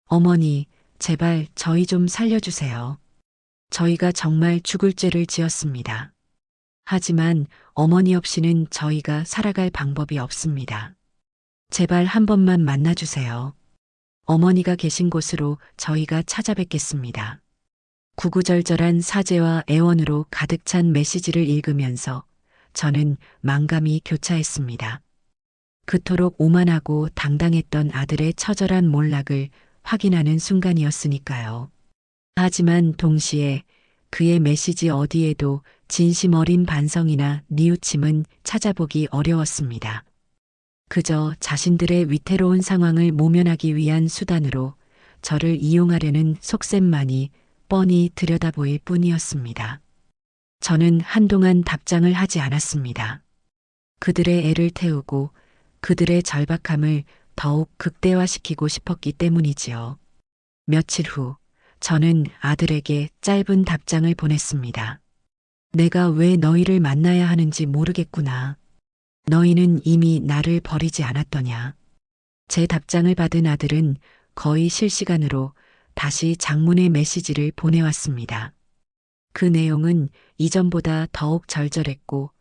어머니, 제발 저희 좀 살려주세요. 저희가 정말 죽을 죄를 지었습니다. 하지만 어머니 없이는 저희가 살아갈 방법이 없습니다. 제발 한 번만 만나주세요. 어머니가 계신 곳으로 저희가 찾아뵙겠습니다. 구구절절한 사죄와 애원으로 가득 찬 메시지를 읽으면서 저는 망감이 교차했습니다. 그토록 오만하고 당당했던 아들의 처절한 몰락을 확인하는 순간이었으니까요. 하지만 동시에 그의 메시지 어디에도 진심 어린 반성이나 뉘우침은 찾아보기 어려웠습니다. 그저 자신들의 위태로운 상황을 모면하기 위한 수단으로 저를 이용하려는 속셈만이 뻔히 들여다보일 뿐이었습니다. 저는 한동안 답장을 하지 않았습니다. 그들의 애를 태우고 그들의 절박함을 더욱 극대화시키고 싶었기 때문이지요. 며칠 후 저는 아들에게 짧은 답장을 보냈습니다. 내가 왜 너희를 만나야 하는지 모르겠구나. 너희는 이미 나를 버리지 않았더냐. 제 답장을 받은 아들은 거의 실시간으로 다시 장문의 메시지를 보내왔습니다. 그 내용은 이전보다 더욱 절절했고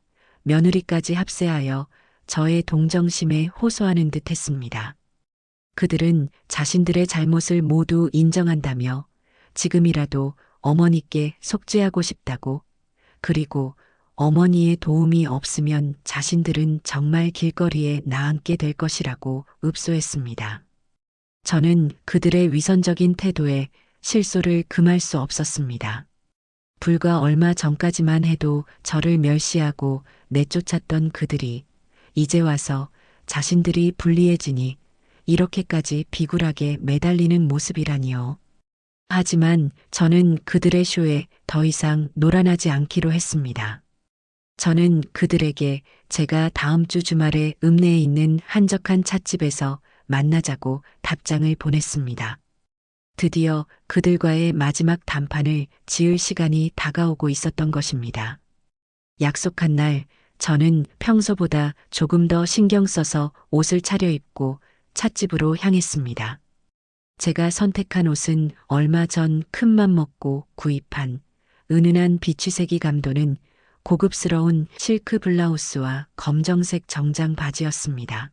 며느리까지 합세하여 저의 동정심에 호소하는 듯 했습니다. 그들은 자신들의 잘못을 모두 인정한다며 지금이라도 어머니께 속죄하고 싶다고, 그리고 어머니의 도움이 없으면 자신들은 정말 길거리에 나앉게 될 것이라고 읍소했습니다. 저는 그들의 위선적인 태도에 실소를 금할 수 없었습니다. 불과 얼마 전까지만 해도 저를 멸시하고 내쫓았던 그들이 이제 와서 자신들이 불리해지니 이렇게까지 비굴하게 매달리는 모습이라니요. 하지만 저는 그들의 쇼에 더 이상 놀아나지 않기로 했습니다. 저는 그들에게 제가 다음 주 주말에 읍내에 있는 한적한 찻집에서 만나자고 답장을 보냈습니다. 드디어 그들과의 마지막 단판을 지을 시간이 다가오고 있었던 것입니다. 약속한 날 저는 평소보다 조금 더 신경 써서 옷을 차려입고 찻집으로 향했습니다. 제가 선택한 옷은 얼마 전 큰맘 먹고 구입한 은은한 비취색이 감도는 고급스러운 실크 블라우스와 검정색 정장 바지였습니다.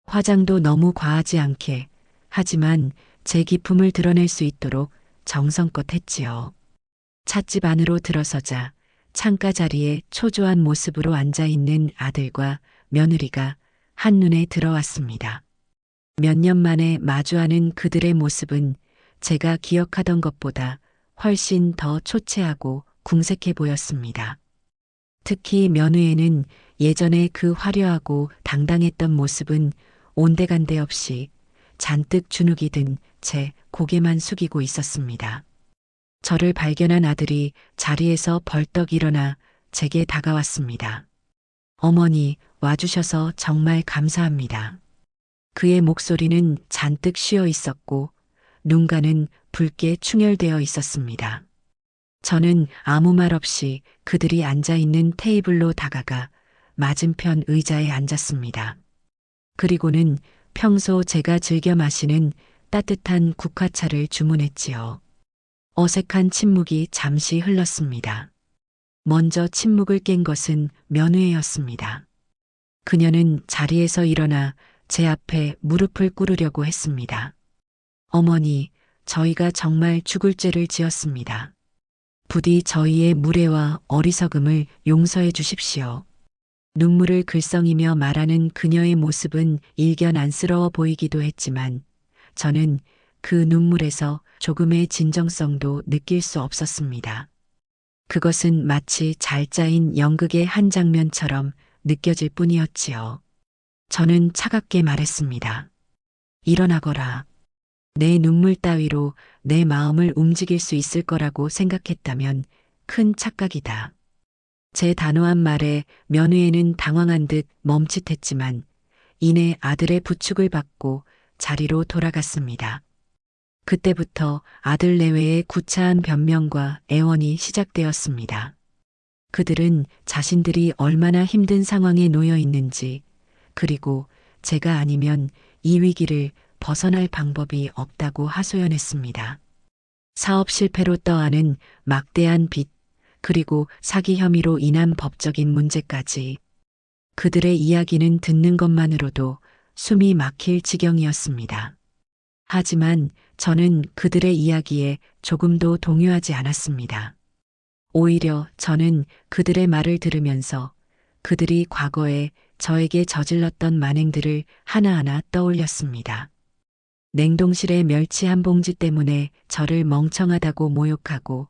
화장도 너무 과하지 않게, 하지만 제 기품을 드러낼 수 있도록 정성껏 했지요. 찻집 안으로 들어서자 창가 자리에 초조한 모습으로 앉아있는 아들과 며느리가 한눈에 들어왔습니다. 몇 년 만에 마주하는 그들의 모습은 제가 기억하던 것보다 훨씬 더 초췌하고 궁색해 보였습니다. 특히 며느에는 예전에 그 화려하고 당당했던 모습은 온데간데 없이 잔뜩 주눅이 든 채 고개만 숙이고 있었습니다. 저를 발견한 아들이 자리에서 벌떡 일어나 제게 다가왔습니다. 어머니, 와주셔서 정말 감사합니다. 그의 목소리는 잔뜩 쉬어 있었고 눈가는 붉게 충혈되어 있었습니다. 저는 아무 말 없이 그들이 앉아 있는 테이블로 다가가 맞은편 의자에 앉았습니다. 그리고는 평소 제가 즐겨 마시는 따뜻한 국화차를 주문했지요. 어색한 침묵이 잠시 흘렀습니다. 먼저 침묵을 깬 것은 며느리였습니다. 그녀는 자리에서 일어나 제 앞에 무릎을 꿇으려고 했습니다. 어머니, 저희가 정말 죽을 죄를 지었습니다. 부디 저희의 무례와 어리석음을 용서해 주십시오. 눈물을 글썽이며 말하는 그녀의 모습은 일견 안쓰러워 보이기도 했지만 저는 그 눈물에서 조금의 진정성도 느낄 수 없었습니다. 그것은 마치 잘 짜인 연극의 한 장면처럼 느껴질 뿐이었지요. 저는 차갑게 말했습니다. 일어나거라. 내 눈물 따위로 내 마음을 움직일 수 있을 거라고 생각했다면 큰 착각이다. 제 단호한 말에 며느에는 당황한 듯 멈칫했지만 이내 아들의 부축을 받고 자리로 돌아갔습니다. 그때부터 아들 내외의 구차한 변명과 애원이 시작되었습니다. 그들은 자신들이 얼마나 힘든 상황에 놓여 있는지, 그리고 제가 아니면 이 위기를 벗어날 방법이 없다고 하소연했습니다. 사업 실패로 떠안은 막대한 빚, 그리고 사기 혐의로 인한 법적인 문제까지 그들의 이야기는 듣는 것만으로도 숨이 막힐 지경이었습니다. 하지만 저는 그들의 이야기에 조금도 동요하지 않았습니다. 오히려 저는 그들의 말을 들으면서 그들이 과거에 저에게 저질렀던 만행들을 하나하나 떠올렸습니다. 냉동실의 멸치 한 봉지 때문에 저를 멍청하다고 모욕하고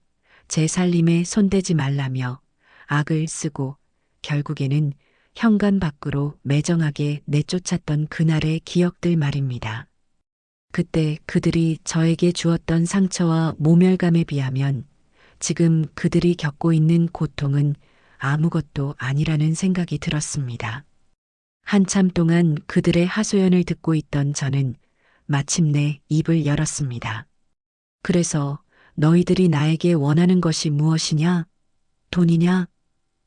제 살림에 손대지 말라며 악을 쓰고 결국에는 현관 밖으로 매정하게 내쫓았던 그날의 기억들 말입니다. 그때 그들이 저에게 주었던 상처와 모멸감에 비하면 지금 그들이 겪고 있는 고통은 아무것도 아니라는 생각이 들었습니다. 한참 동안 그들의 하소연을 듣고 있던 저는 마침내 입을 열었습니다. 그래서 너희들이 나에게 원하는 것이 무엇이냐? 돈이냐?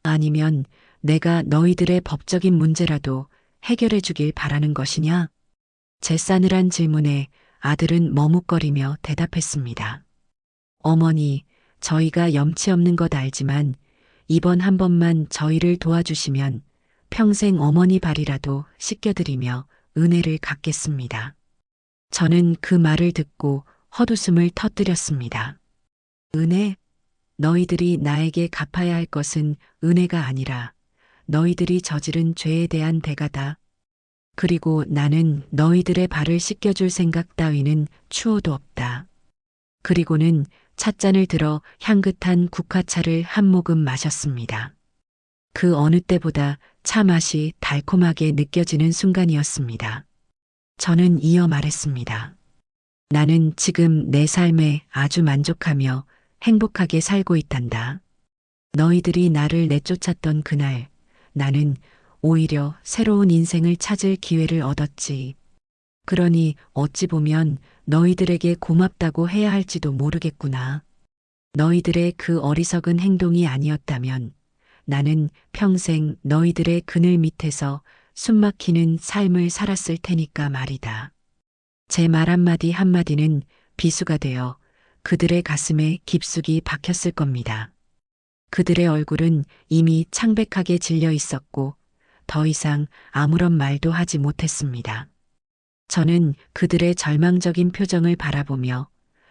아니면 내가 너희들의 법적인 문제라도 해결해 주길 바라는 것이냐? 제 싸늘한 질문에 아들은 머뭇거리며 대답했습니다. 어머니, 저희가 염치 없는 것 알지만 이번 한 번만 저희를 도와주시면 평생 어머니 발이라도 씻겨드리며 은혜를 갚겠습니다. 저는 그 말을 듣고 헛웃음을 터뜨렸습니다. 은혜? 너희들이 나에게 갚아야 할 것은 은혜가 아니라 너희들이 저지른 죄에 대한 대가다. 그리고 나는 너희들의 발을 씻겨줄 생각 따위는 추호도 없다. 그리고는 찻잔을 들어 향긋한 국화차를 한 모금 마셨습니다. 그 어느 때보다 차 맛이 달콤하게 느껴지는 순간이었습니다. 저는 이어 말했습니다. 나는 지금 내 삶에 아주 만족하며 행복하게 살고 있단다. 너희들이 나를 내쫓았던 그날 나는 오히려 새로운 인생을 찾을 기회를 얻었지. 그러니 어찌 보면 너희들에게 고맙다고 해야 할지도 모르겠구나. 너희들의 그 어리석은 행동이 아니었다면 나는 평생 너희들의 그늘 밑에서 숨막히는 삶을 살았을 테니까 말이다. 제 말 한마디 한마디는 비수가 되어 그들의 가슴에 깊숙이 박혔을 겁니다. 그들의 얼굴은 이미 창백하게 질려 있었고 더 이상 아무런 말도 하지 못했습니다. 저는 그들의 절망적인 표정을 바라보며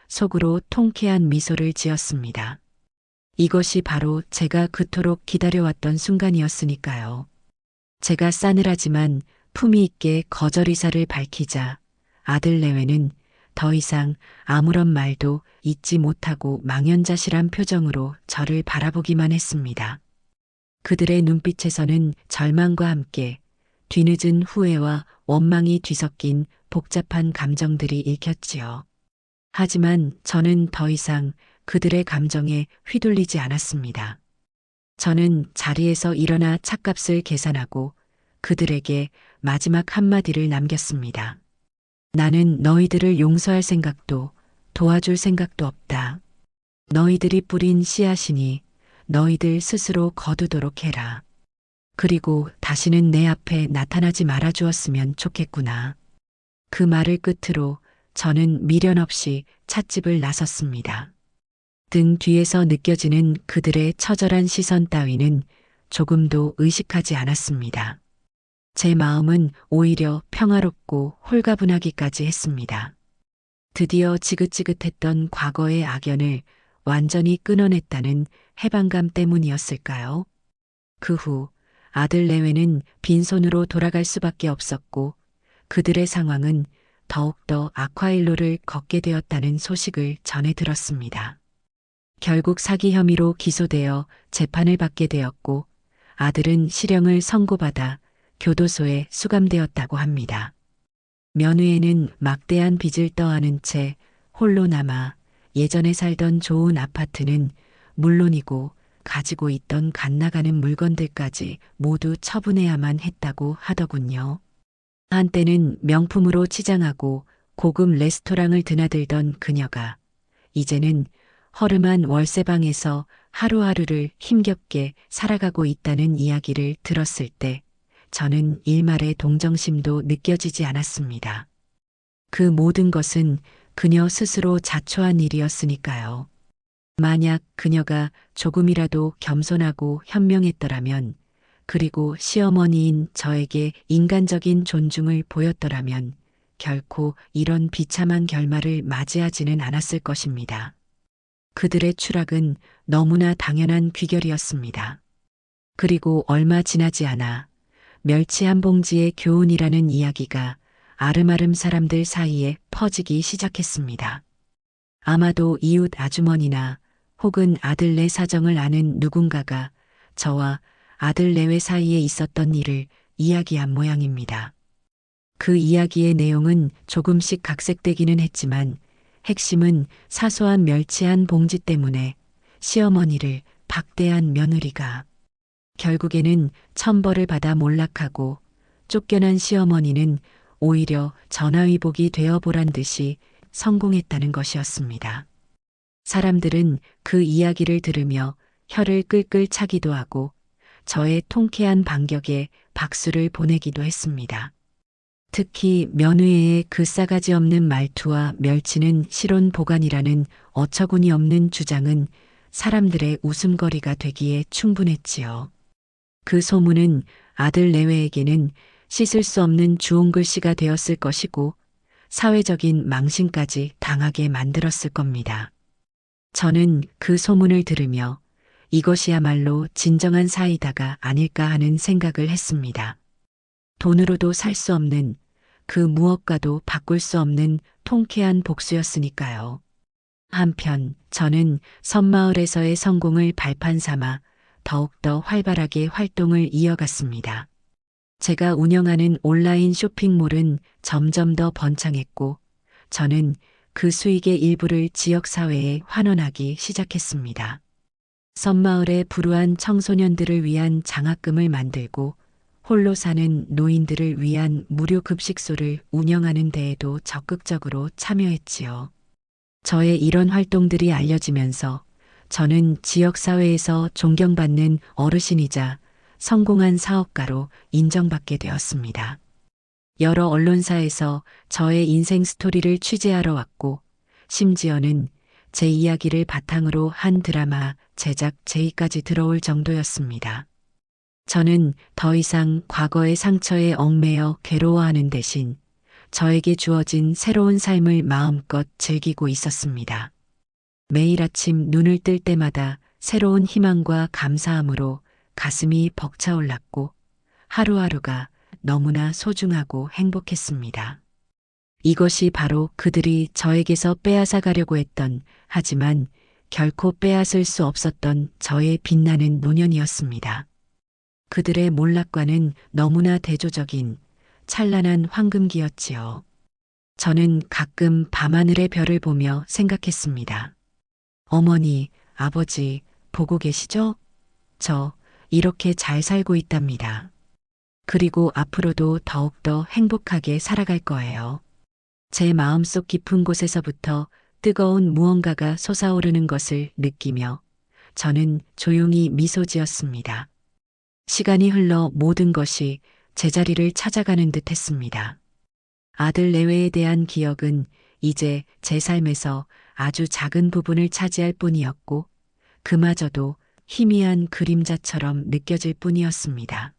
속으로 통쾌한 미소를 지었습니다. 이것이 바로 제가 그토록 기다려왔던 순간이었으니까요. 제가 싸늘하지만 품위 있게 거절 의사를 밝히자 아들 내외는 더 이상 아무런 말도 잊지 못하고 망연자실한 표정으로 저를 바라보기만 했습니다. 그들의 눈빛에서는 절망과 함께 뒤늦은 후회와 원망이 뒤섞인 복잡한 감정들이 읽혔지요. 하지만 저는 더 이상 그들의 감정에 휘둘리지 않았습니다. 저는 자리에서 일어나 찻값을 계산하고 그들에게 마지막 한마디를 남겼습니다. 나는 너희들을 용서할 생각도 도와줄 생각도 없다. 너희들이 뿌린 씨앗이니 너희들 스스로 거두도록 해라. 그리고 다시는 내 앞에 나타나지 말아 주었으면 좋겠구나. 그 말을 끝으로 저는 미련 없이 찻집을 나섰습니다. 등 뒤에서 느껴지는 그들의 처절한 시선 따위는 조금도 의식하지 않았습니다. 제 마음은 오히려 평화롭고 홀가분하기까지 했습니다. 드디어 지긋지긋했던 과거의 악연을 완전히 끊어냈다는 해방감 때문이었을까요? 그 후 아들 내외는 빈손으로 돌아갈 수밖에 없었고 그들의 상황은 더욱더 악화일로를 걷게 되었다는 소식을 전해 들었습니다. 결국 사기 혐의로 기소되어 재판을 받게 되었고 아들은 실형을 선고받아 교도소에 수감되었다고 합니다. 며느에는 막대한 빚을 떠안은 채 홀로 남아 예전에 살던 좋은 아파트는 물론이고 가지고 있던 갓나가는 물건들까지 모두 처분해야만 했다고 하더군요. 한때는 명품으로 치장하고 고급 레스토랑을 드나들던 그녀가 이제는 허름한 월세방에서 하루하루를 힘겹게 살아가고 있다는 이야기를 들었을 때 저는 일말의 동정심도 느껴지지 않았습니다. 그 모든 것은 그녀 스스로 자초한 일이었으니까요. 만약 그녀가 조금이라도 겸손하고 현명했더라면 그리고 시어머니인 저에게 인간적인 존중을 보였더라면 결코 이런 비참한 결말을 맞이하지는 않았을 것입니다. 그들의 추락은 너무나 당연한 귀결이었습니다. 그리고 얼마 지나지 않아 멸치 한 봉지의 교훈이라는 이야기가 아름아름 사람들 사이에 퍼지기 시작했습니다. 아마도 이웃 아주머니나 혹은 아들네 사정을 아는 누군가가 저와 아들내외 사이에 있었던 일을 이야기한 모양입니다. 그 이야기의 내용은 조금씩 각색되기는 했지만 핵심은 사소한 멸치 한 봉지 때문에 시어머니를 박대한 며느리가 결국에는 천벌을 받아 몰락하고 쫓겨난 시어머니는 오히려 전화위복이 되어 보란 듯이 성공했다는 것이었습니다. 사람들은 그 이야기를 들으며 혀를 끌끌 차기도 하고 저의 통쾌한 반격에 박수를 보내기도 했습니다. 특히 며느리의 그 싸가지 없는 말투와 멸치는 실온 보관이라는 어처구니 없는 주장은 사람들의 웃음거리가 되기에 충분했지요. 그 소문은 아들 내외에게는 씻을 수 없는 주홍 글씨가 되었을 것이고 사회적인 망신까지 당하게 만들었을 겁니다. 저는 그 소문을 들으며 이것이야말로 진정한 사이다가 아닐까 하는 생각을 했습니다. 돈으로도 살 수 없는 그 무엇과도 바꿀 수 없는 통쾌한 복수였으니까요. 한편 저는 섬마을에서의 성공을 발판 삼아 더욱더 활발하게 활동을 이어갔습니다. 제가 운영하는 온라인 쇼핑몰은 점점 더 번창했고 저는 그 수익의 일부를 지역사회에 환원하기 시작했습니다. 섬마을의 불우한 청소년들을 위한 장학금을 만들고 홀로 사는 노인들을 위한 무료 급식소를 운영하는 데에도 적극적으로 참여했지요. 저의 이런 활동들이 알려지면서 저는 지역사회에서 존경받는 어르신이자 성공한 사업가로 인정받게 되었습니다. 여러 언론사에서 저의 인생 스토리를 취재하러 왔고 심지어는 제 이야기를 바탕으로 한 드라마 제작 제의까지 들어올 정도였습니다. 저는 더 이상 과거의 상처에 얽매여 괴로워하는 대신 저에게 주어진 새로운 삶을 마음껏 즐기고 있었습니다. 매일 아침 눈을 뜰 때마다 새로운 희망과 감사함으로 가슴이 벅차올랐고 하루하루가 너무나 소중하고 행복했습니다. 이것이 바로 그들이 저에게서 빼앗아 가려고 했던 하지만 결코 빼앗을 수 없었던 저의 빛나는 노년이었습니다. 그들의 몰락과는 너무나 대조적인 찬란한 황금기였지요. 저는 가끔 밤하늘의 별을 보며 생각했습니다. 어머니, 아버지, 보고 계시죠? 저 이렇게 잘 살고 있답니다. 그리고 앞으로도 더욱더 행복하게 살아갈 거예요. 제 마음속 깊은 곳에서부터 뜨거운 무언가가 솟아오르는 것을 느끼며 저는 조용히 미소 지었습니다. 시간이 흘러 모든 것이 제자리를 찾아가는 듯 했습니다. 아들 내외에 대한 기억은 이제 제 삶에서 아주 작은 부분을 차지할 뿐이었고 그마저도 희미한 그림자처럼 느껴질 뿐이었습니다.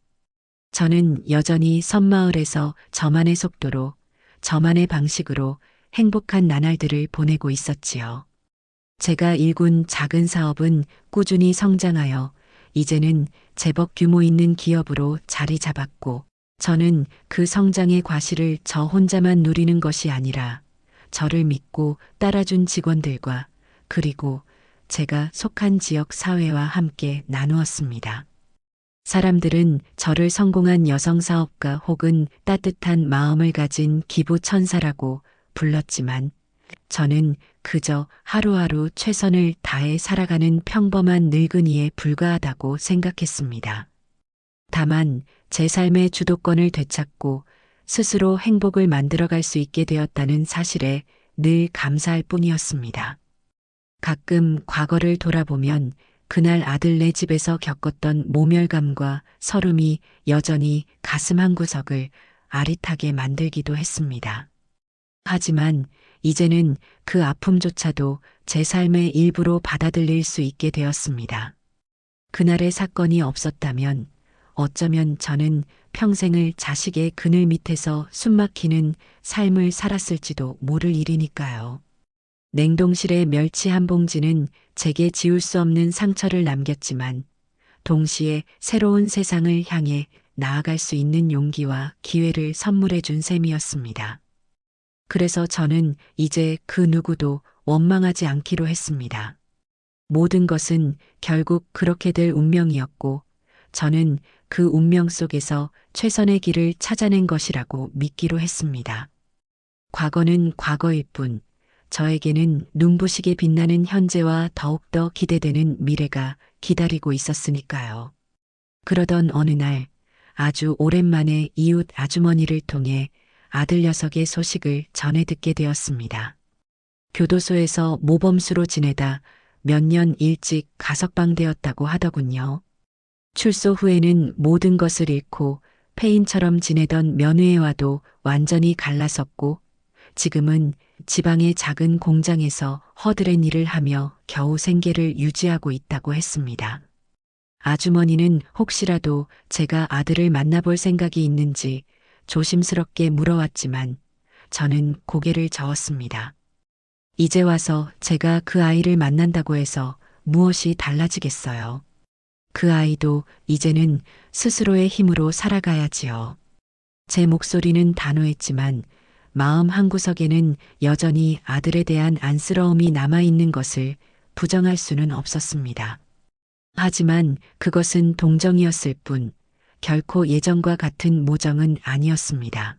저는 여전히 섬마을에서 저만의 속도로 저만의 방식으로 행복한 나날들을 보내고 있었지요. 제가 일군 작은 사업은 꾸준히 성장하여 이제는 제법 규모 있는 기업으로 자리 잡았고 저는 그 성장의 과실을 저 혼자만 누리는 것이 아니라 저를 믿고 따라준 직원들과 그리고 제가 속한 지역 사회와 함께 나누었습니다. 사람들은 저를 성공한 여성 사업가 혹은 따뜻한 마음을 가진 기부 천사라고 불렀지만 저는 그저 하루하루 최선을 다해 살아가는 평범한 늙은이에 불과하다고 생각했습니다. 다만 제 삶의 주도권을 되찾고 스스로 행복을 만들어갈 수 있게 되었다는 사실에 늘 감사할 뿐이었습니다. 가끔 과거를 돌아보면 그날 아들네 집에서 겪었던 모멸감과 서름이 여전히 가슴 한구석을 아릿하게 만들기도 했습니다. 하지만 이제는 그 아픔조차도 제 삶의 일부로 받아들일 수 있게 되었습니다. 그날의 사건이 없었다면 어쩌면 저는 평생을 자식의 그늘 밑에서 숨막히는 삶을 살았을지도 모를 일이니까요. 냉동실의 멸치 한 봉지는 제게 지울 수 없는 상처를 남겼지만 동시에 새로운 세상을 향해 나아갈 수 있는 용기와 기회를 선물해 준 셈이었습니다. 그래서 저는 이제 그 누구도 원망하지 않기로 했습니다. 모든 것은 결국 그렇게 될 운명이었고, 저는 그 운명 속에서 최선의 길을 찾아낸 것이라고 믿기로 했습니다. 과거는 과거일 뿐, 저에게는 눈부시게 빛나는 현재와 더욱더 기대되는 미래가 기다리고 있었으니까요. 그러던 어느 날, 아주 오랜만에 이웃 아주머니를 통해 아들 녀석의 소식을 전해 듣게 되었습니다. 교도소에서 모범수로 지내다 몇 년 일찍 가석방되었다고 하더군요. 출소 후에는 모든 것을 잃고 폐인처럼 지내던 며느리와도 완전히 갈라섰고, 지금은 지방의 작은 공장에서 허드렛 일을 하며 겨우 생계를 유지하고 있다고 했습니다. 아주머니는 혹시라도 제가 아들을 만나볼 생각이 있는지 조심스럽게 물어왔지만 저는 고개를 저었습니다. 이제 와서 제가 그 아이를 만난다고 해서 무엇이 달라지겠어요. 그 아이도 이제는 스스로의 힘으로 살아가야지요. 제 목소리는 단호했지만 마음 한구석에는 여전히 아들에 대한 안쓰러움이 남아있는 것을 부정할 수는 없었습니다. 하지만 그것은 동정이었을 뿐 결코 예전과 같은 모정은 아니었습니다.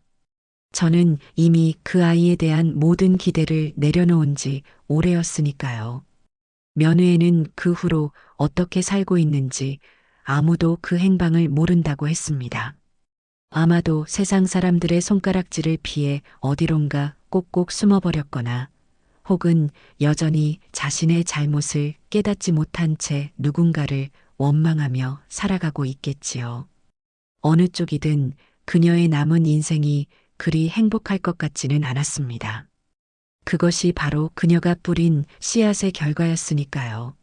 저는 이미 그 아이에 대한 모든 기대를 내려놓은 지 오래였으니까요. 면회에는 그 후로 어떻게 살고 있는지 아무도 그 행방을 모른다고 했습니다. 아마도 세상 사람들의 손가락질을 피해 어디론가 꼭꼭 숨어버렸거나 혹은 여전히 자신의 잘못을 깨닫지 못한 채 누군가를 원망하며 살아가고 있겠지요. 어느 쪽이든 그녀의 남은 인생이 그리 행복할 것 같지는 않았습니다. 그것이 바로 그녀가 뿌린 씨앗의 결과였으니까요.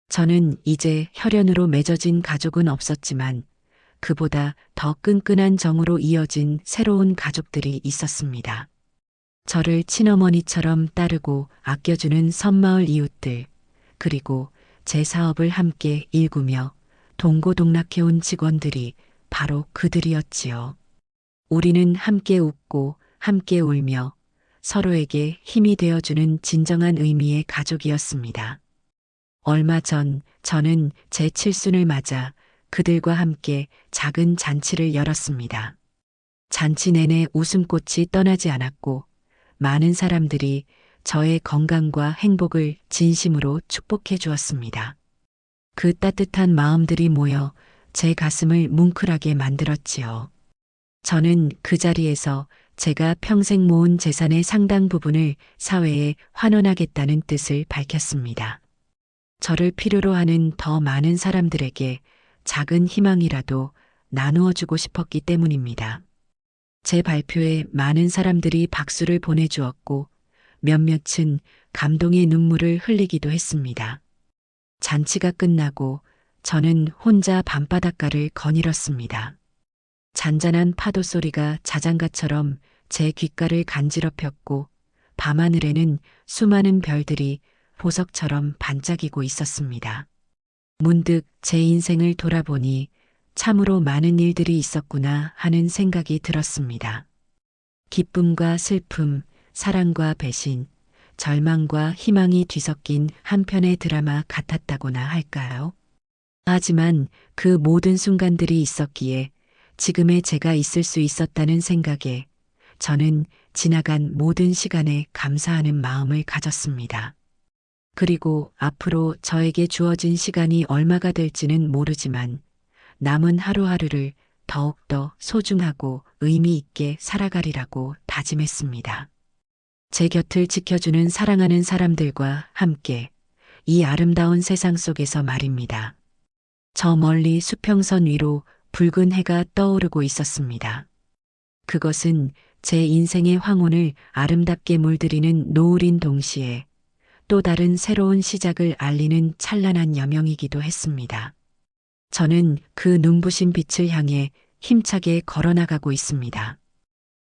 저는 이제 혈연으로 맺어진 가족은 없었지만 그보다 더 끈끈한 정으로 이어진 새로운 가족들이 있었습니다. 저를 친어머니처럼 따르고 아껴주는 섬마을 이웃들, 그리고 제 사업을 함께 일구며 동고동락해온 직원들이 바로 그들이었지요. 우리는 함께 웃고 함께 울며 서로에게 힘이 되어주는 진정한 의미의 가족이었습니다. 얼마 전 저는 제 칠순을 맞아 그들과 함께 작은 잔치를 열었습니다. 잔치 내내 웃음꽃이 떠나지 않았고 많은 사람들이 저의 건강과 행복을 진심으로 축복해 주었습니다. 그 따뜻한 마음들이 모여 제 가슴을 뭉클하게 만들었지요. 저는 그 자리에서 제가 평생 모은 재산의 상당 부분을 사회에 환원하겠다는 뜻을 밝혔습니다. 저를 필요로 하는 더 많은 사람들에게 작은 희망이라도 나누어 주고 싶었기 때문입니다. 제 발표에 많은 사람들이 박수를 보내주었고 몇몇은 감동의 눈물을 흘리기도 했습니다. 잔치가 끝나고 저는 혼자 밤바닷가를 거닐었습니다. 잔잔한 파도 소리가 자장가처럼 제 귓가를 간지럽혔고 밤하늘에는 수많은 별들이 보석처럼 반짝이고 있었습니다. 문득 제 인생을 돌아보니 참으로 많은 일들이 있었구나 하는 생각이 들었습니다. 기쁨과 슬픔, 사랑과 배신, 절망과 희망이 뒤섞인 한 편의 드라마 같았다고나 할까요? 하지만 그 모든 순간들이 있었기에 지금의 제가 있을 수 있었다는 생각에 저는 지나간 모든 시간에 감사하는 마음을 가졌습니다. 그리고 앞으로 저에게 주어진 시간이 얼마가 될지는 모르지만 남은 하루하루를 더욱더 소중하고 의미 있게 살아가리라고 다짐했습니다. 제 곁을 지켜주는 사랑하는 사람들과 함께 이 아름다운 세상 속에서 말입니다. 저 멀리 수평선 위로 붉은 해가 떠오르고 있었습니다. 그것은 제 인생의 황혼을 아름답게 물들이는 노을인 동시에 또 다른 새로운 시작을 알리는 찬란한 여명이기도 했습니다. 저는 그 눈부신 빛을 향해 힘차게 걸어나가고 있습니다.